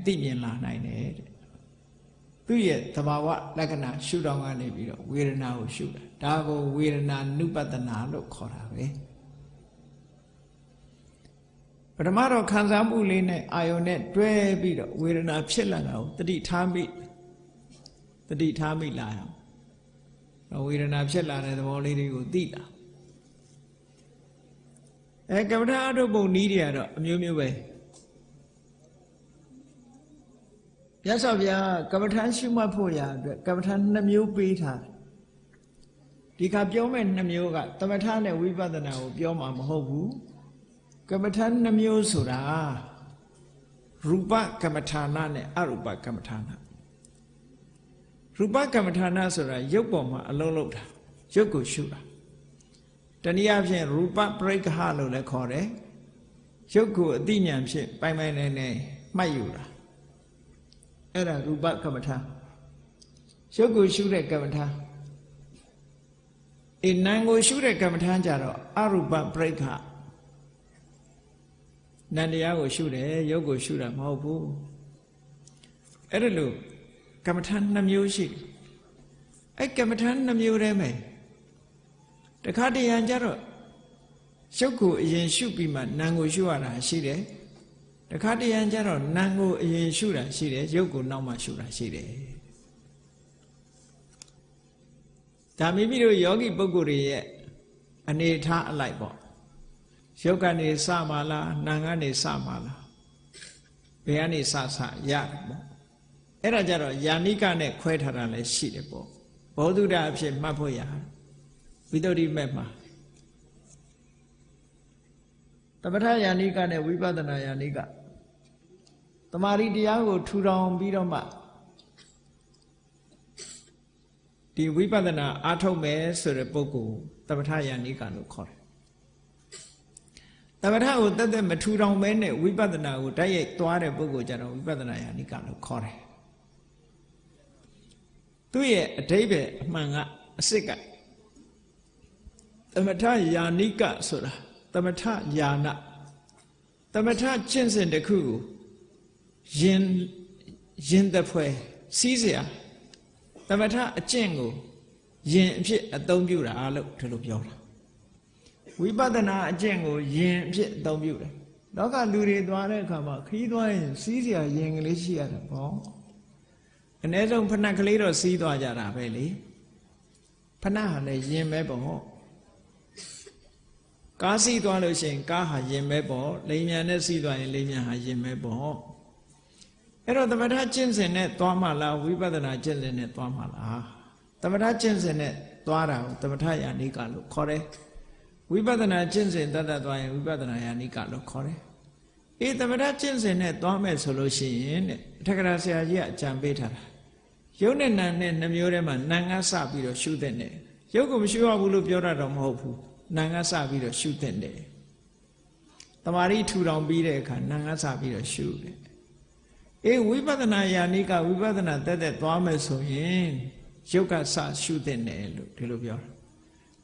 သိမြင်လာနိုင်တယ်တဲ့သူ့ရဲ့သဘာဝလက္ခဏာရှုထောင့်ကနေပြီးတော့ဝေဒနာကိုရှုတာဒါကိုဝေဒနာနုပတနာလို့ခေါ်တာပဲပထမတော့ခံစားမှုလေးနဲ့အာယုန်နဲ့တွဲပြီးတော့ဝေဒနာဖြစ်လာတာကိုတတိထားမိလာအောင်ဝေဒနာဖြစ်လာတဲ့သဘောလေးတွေကိုသိလာကမ္မထာအထုပ်ပုံနည်းတွေကတော့အမျိုးမျိုးပဲမြတ်စွာဘုရားကမ္မထာရှုမှတ်ဖို့ရာအတွက်ကမ္မထာ2မျိုးပေးထားတယ်ဒီကပြောမဲ့2မျိုးကသမထနဲ့ဝိပဿနာကိုပြောမှာမဟုတ်ဘူးကမ္မထာ2မျိုးဆိုတာရူပကမ္မထာနာနဲ့အရူပကမ္မထာနာရူပကမ္မထာနာဆိုတာရုပ်ပေါ်မှာအလုံးလုံးတာရုပ်ကိုရှုတာတနည်းအားဖြင့်ရူပပရိက္ခလို့လည်းခေါ်တယ်ရုပ်ကိုအသိဉာဏ်ဖြင့်ပိုင်ပိုင်နိုင်နိုင်မှတ်ယူတာအဲ့ဒါရူပကမ္မထာရုပ်ကိုရှုတဲ့ကမ္မထာနာမ်ကိုရှုတဲ့ကမ္မထာကြတော့အရူပပရိက္ခနန္တရားကိုရှုတယ်ရုပ်ကိုရှုတာမဟုတ်ဘူးအဲ့ဒါလို့ကမ္မထာ2မျိုးရှိအဲ့ကမ္မထာ2မျိုးတည်းမယ်တခါတရံကြတော့ရုပ်ကိုအရင်ရှုပြီးမှနာမ်ကိုရှုရတာရှိတယ်တခါတရံကြတော့နာမ်ကိုအရင်ရှုတာရှိတယ်ရုပ်ကိုနောက်မှရှုတာရှိတယ်ဒါမိမိတို့ယောဂီပုဂ္ဂိုလ်တွေရဲ့အနေထားအလိုက်ပေါ့ရုပ်ကနေစမှလားနာမ်ကနေစမှလားဘယ်ကနေစရတယ်ပေါ့အဲ့ဒါကြတော့ယာနိကနဲ့ခွဲထားတာလည်းရှိတယ်ပေါ့ဘောဓုဒအဖြစ်မှတ်ဖို့ရဝိတ္တိမဲ့မှာသမထယာနိကနဲ့ဝိပဿနာယာနိကတမာရီတရားကိုထူထောင်ပြီးတော့မှဒီဝိပဿနာအားထုတ်မယ်ဆိုတဲ့ပုဂ္ဂိုလ်သမထယာနိကလို့ခေါ်တယ်သမထကိုတက်တက်မထူထောင်မဲနဲ့ဝိပဿနာကိုတိုက်ရိုက်သွားတဲ့ပုဂ္ဂိုလ်ကြတော့ဝိပဿနာယာနိကလို့ခေါ်တယ်သူရဲ့အဓိပ္ပာယ်အမှန်ကအစစ်ကသမထယာနိကဆိုတာသမထယာနသမထကျင့်စဉ်တစ်ခုကိုရင်တဖွဲစီးเสียသမထအကျင့်ကိုရင်အဖြစ်အသုံးပြုတာလို့ဒီလိုပြောတာဝိပဿနာအကျင့်ကိုရင်အဖြစ်အသုံးပြုတယ်လောကလူတွေသွားတဲ့အခါမှာခရီးသွားရင်စီးเสียရင်ကလေးရှိရတယ်ပေါ့အ ਨੇ ဆုံးဖဏကလေးတော့စီးသွားကြတာပဲလေဖဏဟာလည်းရင်ပဲပေါ့ကားစီးသွားလို့ရှိရင်ကားဟာရင်ပဲပေါ့လိမ်မြန်နဲ့စီးသွားရင်လိမ်မြန်ဟာရင်ပဲပေါ့အဲ့တော့သမထကျင့်စဉ်နဲ့သွားမှလားဝိပဿနာကျင့်စဉ်နဲ့သွားမှလားသမထကျင့်စဉ်နဲ့သွားတာကိုသမထယာနိကလို့ခေါ်တယ်ဝိပဿနာကျင့်စဉ်တတ်သွားရင်ဝိပဿနာယာနိကလို့ခေါ်တယ်သမထကျင့်စဉ်နဲ့သွားမယ်ဆိုလို့ရှိရင်တဲ့ထက္ကရာဆရာကြီးကအကြံပေးထားတာယုတ်နဲ့နာနဲ့2မျိုးထဲမှာနာငါစပြီးတော့ရှုတဲ့နဲ့ယုတ်ကိုမရှုရဘူးလို့ပြောတာတော့မဟုတ်ဘူးနာငါစပြီးတော့ရှုတဲ့နဲ့တမာရီထူထောင်ပြီးတဲ့အခါနာငါစပြီးတော့ရှုတယ်ဝိပဿနာယာနိကဝိပဿနာတက်သွားမယ်ဆိုရင်ယုတ်ကစရှုတဲ့နဲ့လို့ဒီလိုပြော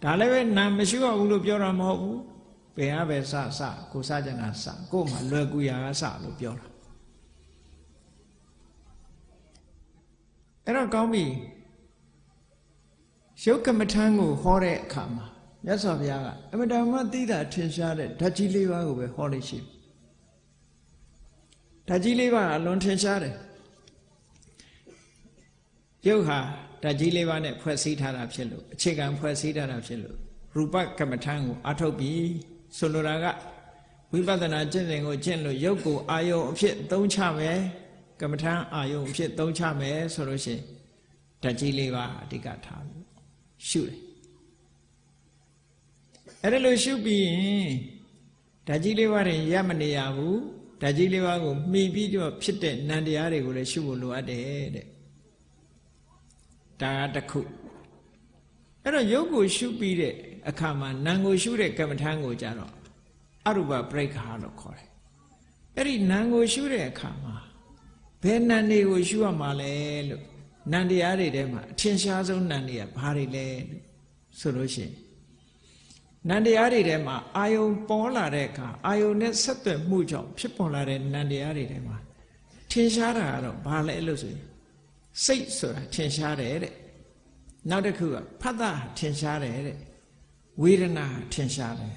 တာဒါလည်းပဲနာမရှိရဘူးလို့ပြောတာမဟုတ်ဘူးဘယ်ဟာပဲစကိုစကြနာစကို့မှာလွယ်ကူရာကစလို့ပြောတာအဲ့တော့ကောင်းပြီရုပ်ကမ္မထံကိုဟောတဲ့အခါမှာ မြတ်စွာဘုရားကအမတန်မှသိတာထင်ရှားတဲ့ဓာတ်ကြီး၄ပါးကိုပဲဟောလို့ရှိဓာတ်ကြီး၄ပါးအလွန်ထင်ရှားတယ်ရုပ်ဟာဓာတ်ကြီး၄ပါးနဲ့ဖွဲ့စည်းထားတာဖြစ်လို့အခြေခံဖွဲ့စည်းထားတာဖြစ်လို့ရူပကမ္မထံကိုအထုတ်ပြီးဆိုလိုတာကဝိပဿနာကျင့်စဉ်ကိုကျင့်လို့ရုပ်ကိုအာယုံအဖြစ်သုံးချမယ်ကမ္မထံအာယုံအဖြစ်သုံးချမယ်ဆိုလို့ရှိရင်ဓာတ်ကြီး၄ပါးအဓိကထားလို့ရှုတယ်အဲ့ဒါလို့ရှုပြီးရင်ဓာတ်ကြီး၄ပါးရင်ရပ်မနေရဘူးဓာတ်ကြီး၄ပါးကိုမှီပြီးတော့ဖြစ်တဲ့နံတရားတွေကိုလည်းရှုဖို့လိုအပ်တယ်တဲ့ဒါကတစ်ခုအဲ့တော့ရုပ်ကိုရှုပြီးတဲ့အခါမှာနာမ်ကိုရှုတဲ့ကမ္မထံကိုကြတော့အရူပပရိက္ခာလို့ခေါ်တယ်အဲ့ဒီနာမ်ကိုရှုတဲ့အခါမှာဘယ်နာမ်တွေကိုရှုရမှာလဲလို့နံတရားတွေထဲမှာအထင်ရှားဆုံးနံတွေကဘာတွေလဲလို့ဆိုလို့ရှိရင်နံတရားတွေထဲမှာအာယုံပေါ်လာတဲ့အခါအာယုံနဲ့ဆက်သွယ်မှုကြောင့်ဖြစ်ပေါ်လာတဲ့နံတရားတွေထဲမှာထင်ရှားတာကတော့ဘာလဲလို့ဆိုရင်စိတ်ဆိုတာထင်ရှားတယ်တဲ့နောက်တစ်ခုကဖတ်တာထင်ရှားတယ်တဲ့ဝေဒနာထင်ရှားတယ်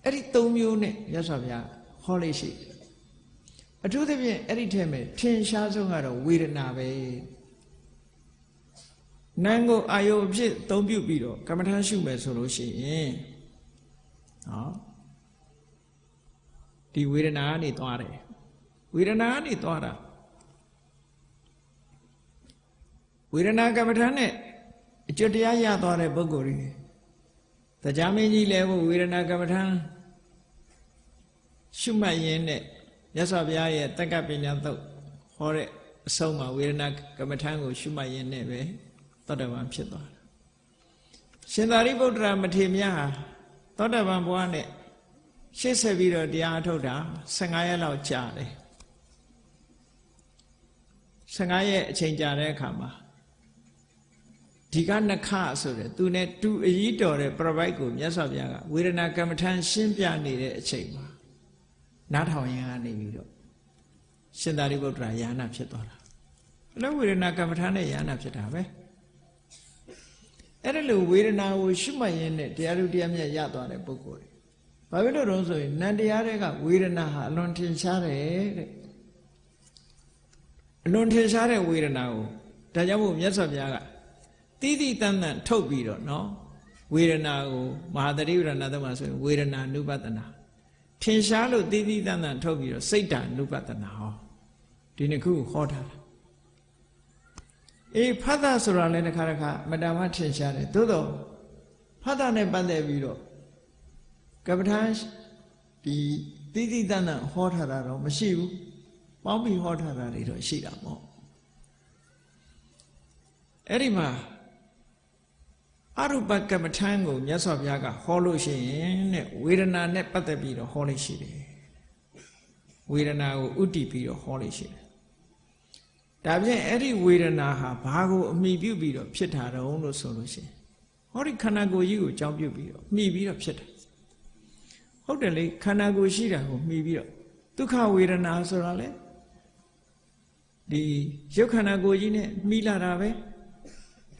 အဲ့ဒီ၃မျိုးနဲ့မြတ်စွာဘုရားဟောလေးရှိအထူးသဖြင့်အဲ့ဒီထဲမှာထင်ရှားဆုံးကတော့ဝေဒနာပဲနာမ်ကိုအာယုံအဖြစ်အသုံးပြုပြီးတော့ကမ္မထာရှုမယ်ဆိုလို့ရှိရင်ဟောဒီဝေဒနာကနေသွားတယ်ဝေဒနာကနေသွားတာဝေဒနာကမ္မထာနဲ့အကျွတ်တရားရသွားတဲ့ပုဂ္ဂိုလ်တွေတရားမင်းကြီးလည်းဝေဒနာကမ္မထာရှုမှတ်ရင်းနဲ့မြတ်စွာဘုရားရဲ့တက္ကပညာသုတ်ဟောတဲ့အဆုံးမှာဝေဒနာကမ္မထာကိုရှုမှတ်ရင်းနဲ့ပဲသောတပန်ဖြစ်သွားတာရှင်သာရိပုတ္တရာမထေရမြတ်ဟာသောတပန်ဘဝနဲ့ရှေ့ဆက်ပြီးတော့တရားအထုတ်တာ15ရက်လောက်ကြာတယ်15ရက်အချိန်ကြာတဲ့အခါမှာဒီကနခဆိုတဲ့သူနဲ့တူအကြီးတော်တဲ့ပြပိုက်ကိုမြတ်စွာဘုရားကဝေဒနာကမ္မထံရှင်းပြနေတဲ့အချိန်မှာနားထောင်ရင်ကနေပြီးတော့ရှင်သာရိပုတ္တရာယ ahanan ဖြစ်သွားတာလည်းဝေဒနာကမ္မထံနဲ့ယ ahanan ဖြစ်တာပဲအဲ့ဒါလိုဝေဒနာကိုရှုမှတ်ရင်းနဲ့တရားဓုတရားမြတ်ရသွားတဲ့ပုဂ္ဂိုလ်တွေဘာဖြစ်လို့တော့ဆိုရင်နံတရားတွေကဝေဒနာဟာအလွန်ထင်ရှားတယ်တဲ့အလွန်ထင်ရှားတဲ့ဝေဒနာကိုဒါကြောင့်မို့မြတ်စွာဘုရားကတိတိတန်တန်ထုတ်ပြီးတော့နော်ဝေဒနာကိုမဟာသတိဝေဒနာသုံးပါဆိုရင်ဝေဒနာနုပတနာထင်ရှားလို့တိတိတန်တန်ထုတ်ပြီးတော့စိတ်တ ानु ပတနာဟောဒီနှစ်ခုဟောထားတာအေးဖတ်တာဆိုတာလည်းတစ်ခါတစ်ခါမတ္တမထင်ရှားတယ်သို့တော့ဖတ်တာနဲ့ပတ်သက်ပြီးတော့ကပ္ပထာဒီတိတိတန်တန်ဟောထားတာတော့မရှိဘူးပေါင်းပြီးဟောထားတာတွေတော့ရှိတာပေါ့အဲ့ဒီမှာအရူပကမ္မထံကိုမြတ်စွာဘုရားကဟောလို့ရှိရင်တဲ့ဝေဒနာနဲ့ပတ်သက်ပြီးတော့ဟောလို့ရှိတယ်ဝေဒနာကိုဥတည်ပြီးတော့ဟောလို့ရှိတယ်ဒါဖြင့်အဲ့ဒီဝေဒနာဟာဘာကိုအမိပြုပြီးတော့ဖြစ်တာတုံးလို့ဆိုလို့ရှိရင်ဟောဒီခန္ဓာကိုယ်ကြီးကိုအကြောင်းပြုပြီးတော့မှီပြီးတော့ဖြစ်တယ်ဟုတ်တယ်လေခန္ဓာကိုယ်ရှိတာကိုမှီပြီးတော့ဒုက္ခဝေဒနာဆိုတာလေဒီရုပ်ခန္ဓာကိုယ်ကြီးနဲ့မှီလာတာပဲ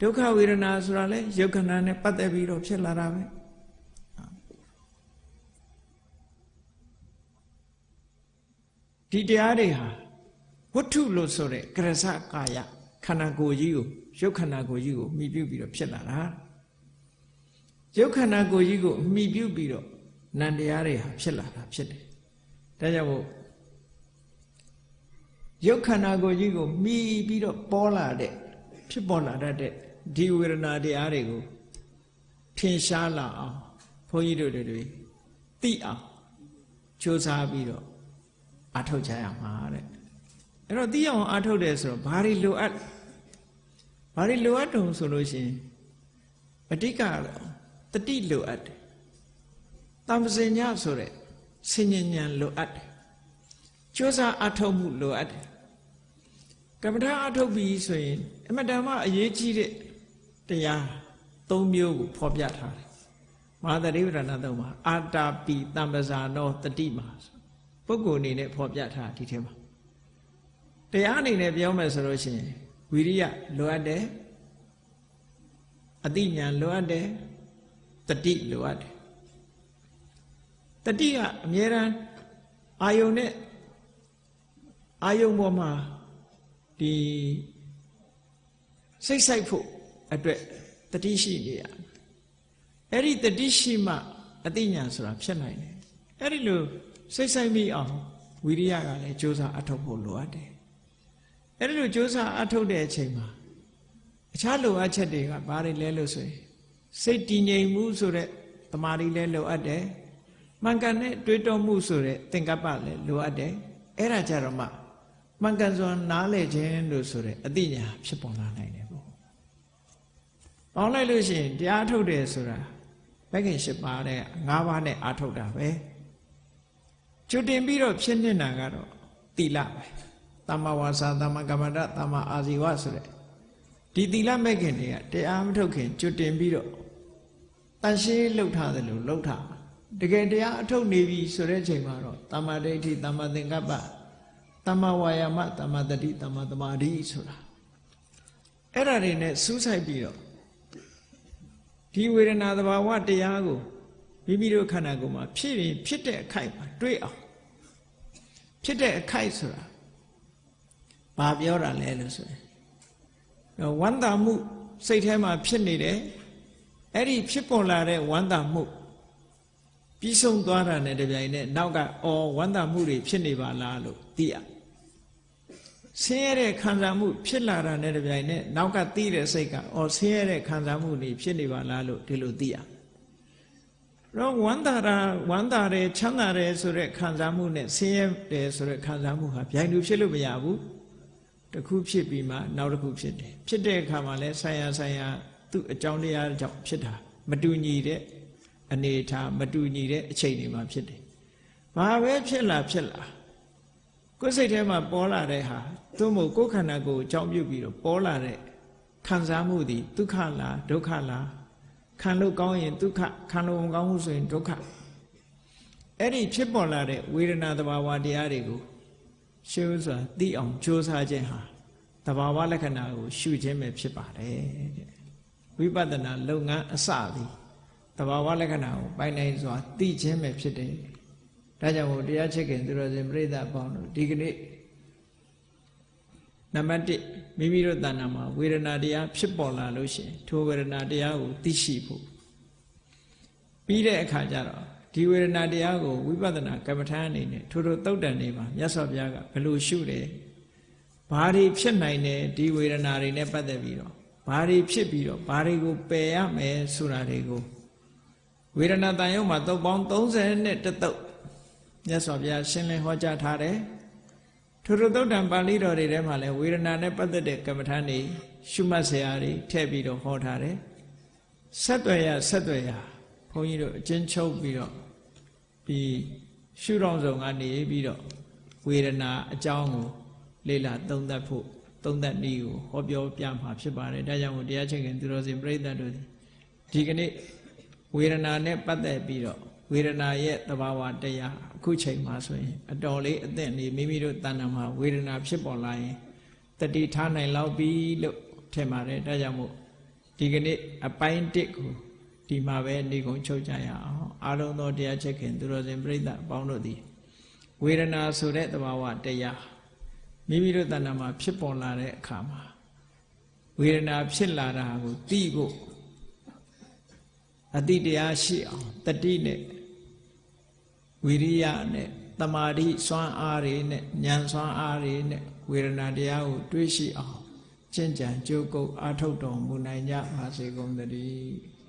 ဒုက္ခဝေဒနာဆိုတာလေယုတ်ခန္ဓာနဲ့ပတ်သက်ပြီးတော့ဖြစ်လာတာပဲဒီတရားတွေဟာဝတ္ထုလို့ဆိုတဲ့ကရစကာယခန္ဓာကိုယ်ကြီးကိုယုတ်ခန္ဓာကိုယ်ကြီးကိုမှီပြုပြီးတော့ဖြစ်လာတာယုတ်ခန္ဓာကိုယ်ကြီးကိုမှီပြုပြီးတော့နံတရားတွေဟာဖြစ်လာတာဖြစ်တယ်ဒါကြောင့်မို့ယုတ်ခန္ဓာကိုယ်ကြီးကိုမှီပြီးတော့ပေါ်လာတဲ့ဖြစ်ပေါ်လာတဲ့ဒီဝေဒနာတရားတွေကိုထင်ရှားလာအောင်ဘုန်းကြီးတို့တွေသိအောင်ကြိုးစားပြီးတော့အထောက်ကြရမှာတဲ့အဲ့တော့သိအောင်အထောက်တယ်ဆိုတော့ဘာတွေလိုအပ်တုံဆိုလို့ရှိရင်အဓိကတော့တတိလိုအပ်တယ်တမ္ပဇဉ္ညဆိုတဲ့ဆင်ញဉဏ်လိုအပ်တယ်ကြိုးစားအထောက်မှုလိုအပ်တယ်ကမ္မထာအထုတ်ပြီးဆိုရင်အမတန်မှအရေးကြီးတဲ့တရား၃မျိုးကိုဖော်ပြထားတယ်မဟာသတိပဋ္ဌာန်သုံးပါအာတာပိတမ္ပဇာနောတတိမာပုဂ္ဂိုလ်အနေနဲ့ဖော်ပြထားဒီထဲမှာတရားအနေနဲ့ပြောမယ်ဆိုလို့ရှိရင်ဝိရိယလိုအပ်တယ်အတိညာဏ်လိုအပ်တယ် တတိလိုအပ်တယ်တတိကအမြဲတမ်းအာယုံနဲ့အာယုံပေါ်မှာဒီစိတ်ဆိုင်ဖို့အတွက်တတိရှိနေရအဲ့ဒီတတိရှိမှအသိဉာဏ်ဆိုတာဖြစ်နိုင်တယ်အဲ့ဒီလိုစိတ်ဆိုင်မိအောင်ဝိရိယကလည်းကြိုးစားအထောက်ဖို့လိုအပ်တယ်အဲ့ဒီလိုကြိုးစားအထောက်တဲ့အချိန်မှာအခြားလိုအပ်ချက်တွေကဘာတွေလဲလို့ဆိုရင်စိတ်တည်ငြိမ်မှုဆိုတဲ့တမာရီလည်းလိုအပ်တယ်မှန်ကန်တဲ့တွေးတောမှုဆိုတဲ့သင်္ကပ္ပလည်းလိုအပ်တယ်အဲ့ဒါကြတော့မှမှန်ကန်စွာနားလည်ခြင်းလို့ဆိုတဲ့အသိဉာဏ်ဖြစ်ပေါ်လာနိုင်တယ်ပေါ့ပေါင်းလိုက်လို့ရှိရင်တရားထုတ်တယ်ဆိုတာဘက်ကင်၈ပါးတဲ့၅ပါးနဲ့အာထုတ်တာပဲကျွတ်တင်ပြီးတော့ဖြစ်နေတာကတော့သီလပဲသမ္မာဝါစာသမ္မာကမ္မန္တသမ္မာအာဇီဝဆိုတဲ့ဒီသီလမဲ့ခင်တွေကတရားမထုတ်ခင်ကျွတ်တင်ပြီးတော့တန်ရှင်းလှုပ်ထားတယ်လို့လှုပ်ထားတကယ်တရားအထုတ်နေပြီဆိုတဲ့အချိန်မှာတော့သမ္မာဒိဋ္ဌိသမ္မာသင်္ကပ္ပသမ္မာဝါယာမသမ္မာတတိသမ္မာသမာဓိဆိုတာအဲ့ဒါတွေနဲ့စူးစိုက်ပြီးတော့ဒီဝေဒနာသဘာဝတရားကိုမိမိတို့ခန္ဓာကိုယ်မှာဖြစ်ရင်ဖြစ်တဲ့အခိုက်မှာတွေးအောင်ဖြစ်တဲ့အခိုက်ဆိုတာဘာပြောတာလဲလို့ဆိုရင်ဝမ်းသာမှုစိတ်ထဲမှာဖြစ်နေတယ်အဲ့ဒီဖြစ်ပေါ်လာတဲ့ဝမ်းသာမှုပြီးဆုံးသွားတာနဲ့တပြိုင်နက်နောက်ကဝမ်းသာမှုတွေဖြစ်နေပါလားလို့သိရဆင်းရဲတဲ့ခံစားမှုဖြစ်လာတာနဲ့တပြိုင်နက်နောက်ကသိတဲ့စိတ်ကဆင်းရဲတဲ့ခံစားမှုတွေဖြစ်နေပါလားလို့ဒီလိုသိရတော့ဝမ်းသာတယ်ချမ်းသာတယ်ဆိုတဲ့ခံစားမှုနဲ့ဆင်းရဲတယ်ဆိုတဲ့ခံစားမှုဟာဗျိုင်တူဖြစ်လို့မရဘူးတစ်ခုဖြစ်ပြီးမှနောက်တစ်ခုဖြစ်တယ်ဖြစ်တဲ့အခါမှာလဲဆိုင်ရာသူ့အကြောင်းတရားကြောင့်ဖြစ်တာမတူညီတဲ့အနေထားမတူညီတဲ့အချိန်တွေမှာဖြစ်တယ်ဘာပဲဖြစ်လာကိုယ်စိတ်ထဲမှာပေါ်လာတဲ့ဟာသို့မဟုတ်ကိုယ်ခန္ဓာကိုယ်အကြောင်းပြုပြီးတော့ပေါ်လာတဲ့ခံစားမှုသည်ဒုက္ခလားဒုက္ခလားခံလို့ကောင်းရင်ဒုက္ခခံလို့မကောင်းဘူးဆိုရင်ဒုက္ခအဲ့ဒီဖြစ်ပေါ်လာတဲ့ဝေဒနာသဘာဝတရားတွေကိုရှုစွာသိအောင်ကြိုးစားခြင်းဟာသဘာဝလက္ခဏာကိုရှုခြင်းပဲဖြစ်ပါတယ်တဲ့ဝိပဿနာလုပ်ငန်းအစသည်သဘာဝလက္ခဏာကိုပိုင်နိုင်စွာသိခြင်းပဲဖြစ်တယ်ဒါကြောင့်မို့တရားချစ်ခင်သူတော်စင်ပြိဿပေါင်းတို့ဒီကနေ့နံပါတ်1မိမိတို့တဏ္ဍာမှာဝေဒနာတရားဖြစ်ပေါ်လာလို့ရှိရင်ထိုဝေဒနာတရားကိုသိရှိဖို့ပြီးတဲ့အခါကျတော့ဒီဝေဒနာတရားကိုဝိပဿနာကမ္မထာအနေနဲ့ထိုသုတ်တန်နေမှာမြတ်စွာဘုရားကဘယ်လိုရှုတယ်ဘာတွေဖြစ်နိုင်တယ်ဒီဝေဒနာတွေနဲ့ပတ်သက်ပြီးတော့ဘာတွေဖြစ်ပြီးတော့ဘာတွေကိုပယ်ရမယ်ဆိုတာတွေကိုဝေဒနာတန်ရုံမှာသုတ်ပေါင်း30နဲ့တစ်သုတ်မြတ်စွာဘုရားရှင်းလင်းဟောကြားထားတယ်ထိုသုတ်တံပါဠိတော်တွေထဲမှာလည်းဝေဒနာနဲ့ပတ်သက်တဲ့ကမ္မထာတွေရှုမှတ်စရာတွေထည့်ပြီးတော့ဟောထားတယ်ဆက်သွယ်ရဘုန်းကြီးတို့အချင်းချုပ်ပြီးတော့ဒီရှုတော်ဆောင်ကနေပြီးတော့ဝေဒနာအကြောင်းကိုလေ့လာသုံးသပ်ဖို့သုံးသပ်နည်းကိုဟောပြောပြမှာဖြစ်ပါတယ်ဒါကြောင့်မို့တရားချစ်ခင်သူတော်စင်ပြိဿတို့ဒီကနေ့ဝေဒနာနဲ့ပတ်သက်ပြီးတော့ဝေဒနာရဲ့သဘာဝတရားအခုချိန်မှာဆိုရင်အတော်လေးအသင့်နေမိမိတို့တဏ္ဍာမှာဝေဒနာဖြစ်ပေါ်လာရင်တတိထားနိုင်လောက်ပြီလို့ထင်ပါတယ်ဒါကြောင့်မို့ဒီကနေ့အပိုင်း1ကိုဒီမှာပဲနေကုန်ချုပ်ကြရအောင်အားလုံးသောတရားချစ်ခင်သူတော်စင်ပြိဿအပေါင်းတို့သည်ဝေဒနာဆိုတဲ့သဘာဝတရားမိမိတို့တဏ္ဍာမှာဖြစ်ပေါ်လာတဲ့အခါမှာဝေဒနာဖြစ်လာတာကိုသိဖို့အတိတရားရှိအောင်တတိနဲ့ဝိရိယနဲ့တမာတိစွမ်းအားတွေနဲ့ဉာဏ်စွမ်းအားတွေနဲ့ဝေဒနာတရားကိုတွေးရှိအောင်ကျင့်ကြံကြိုးကုပ်အားထုတ်တော်မူနိုင်ကြပါစေကုန်သတည်း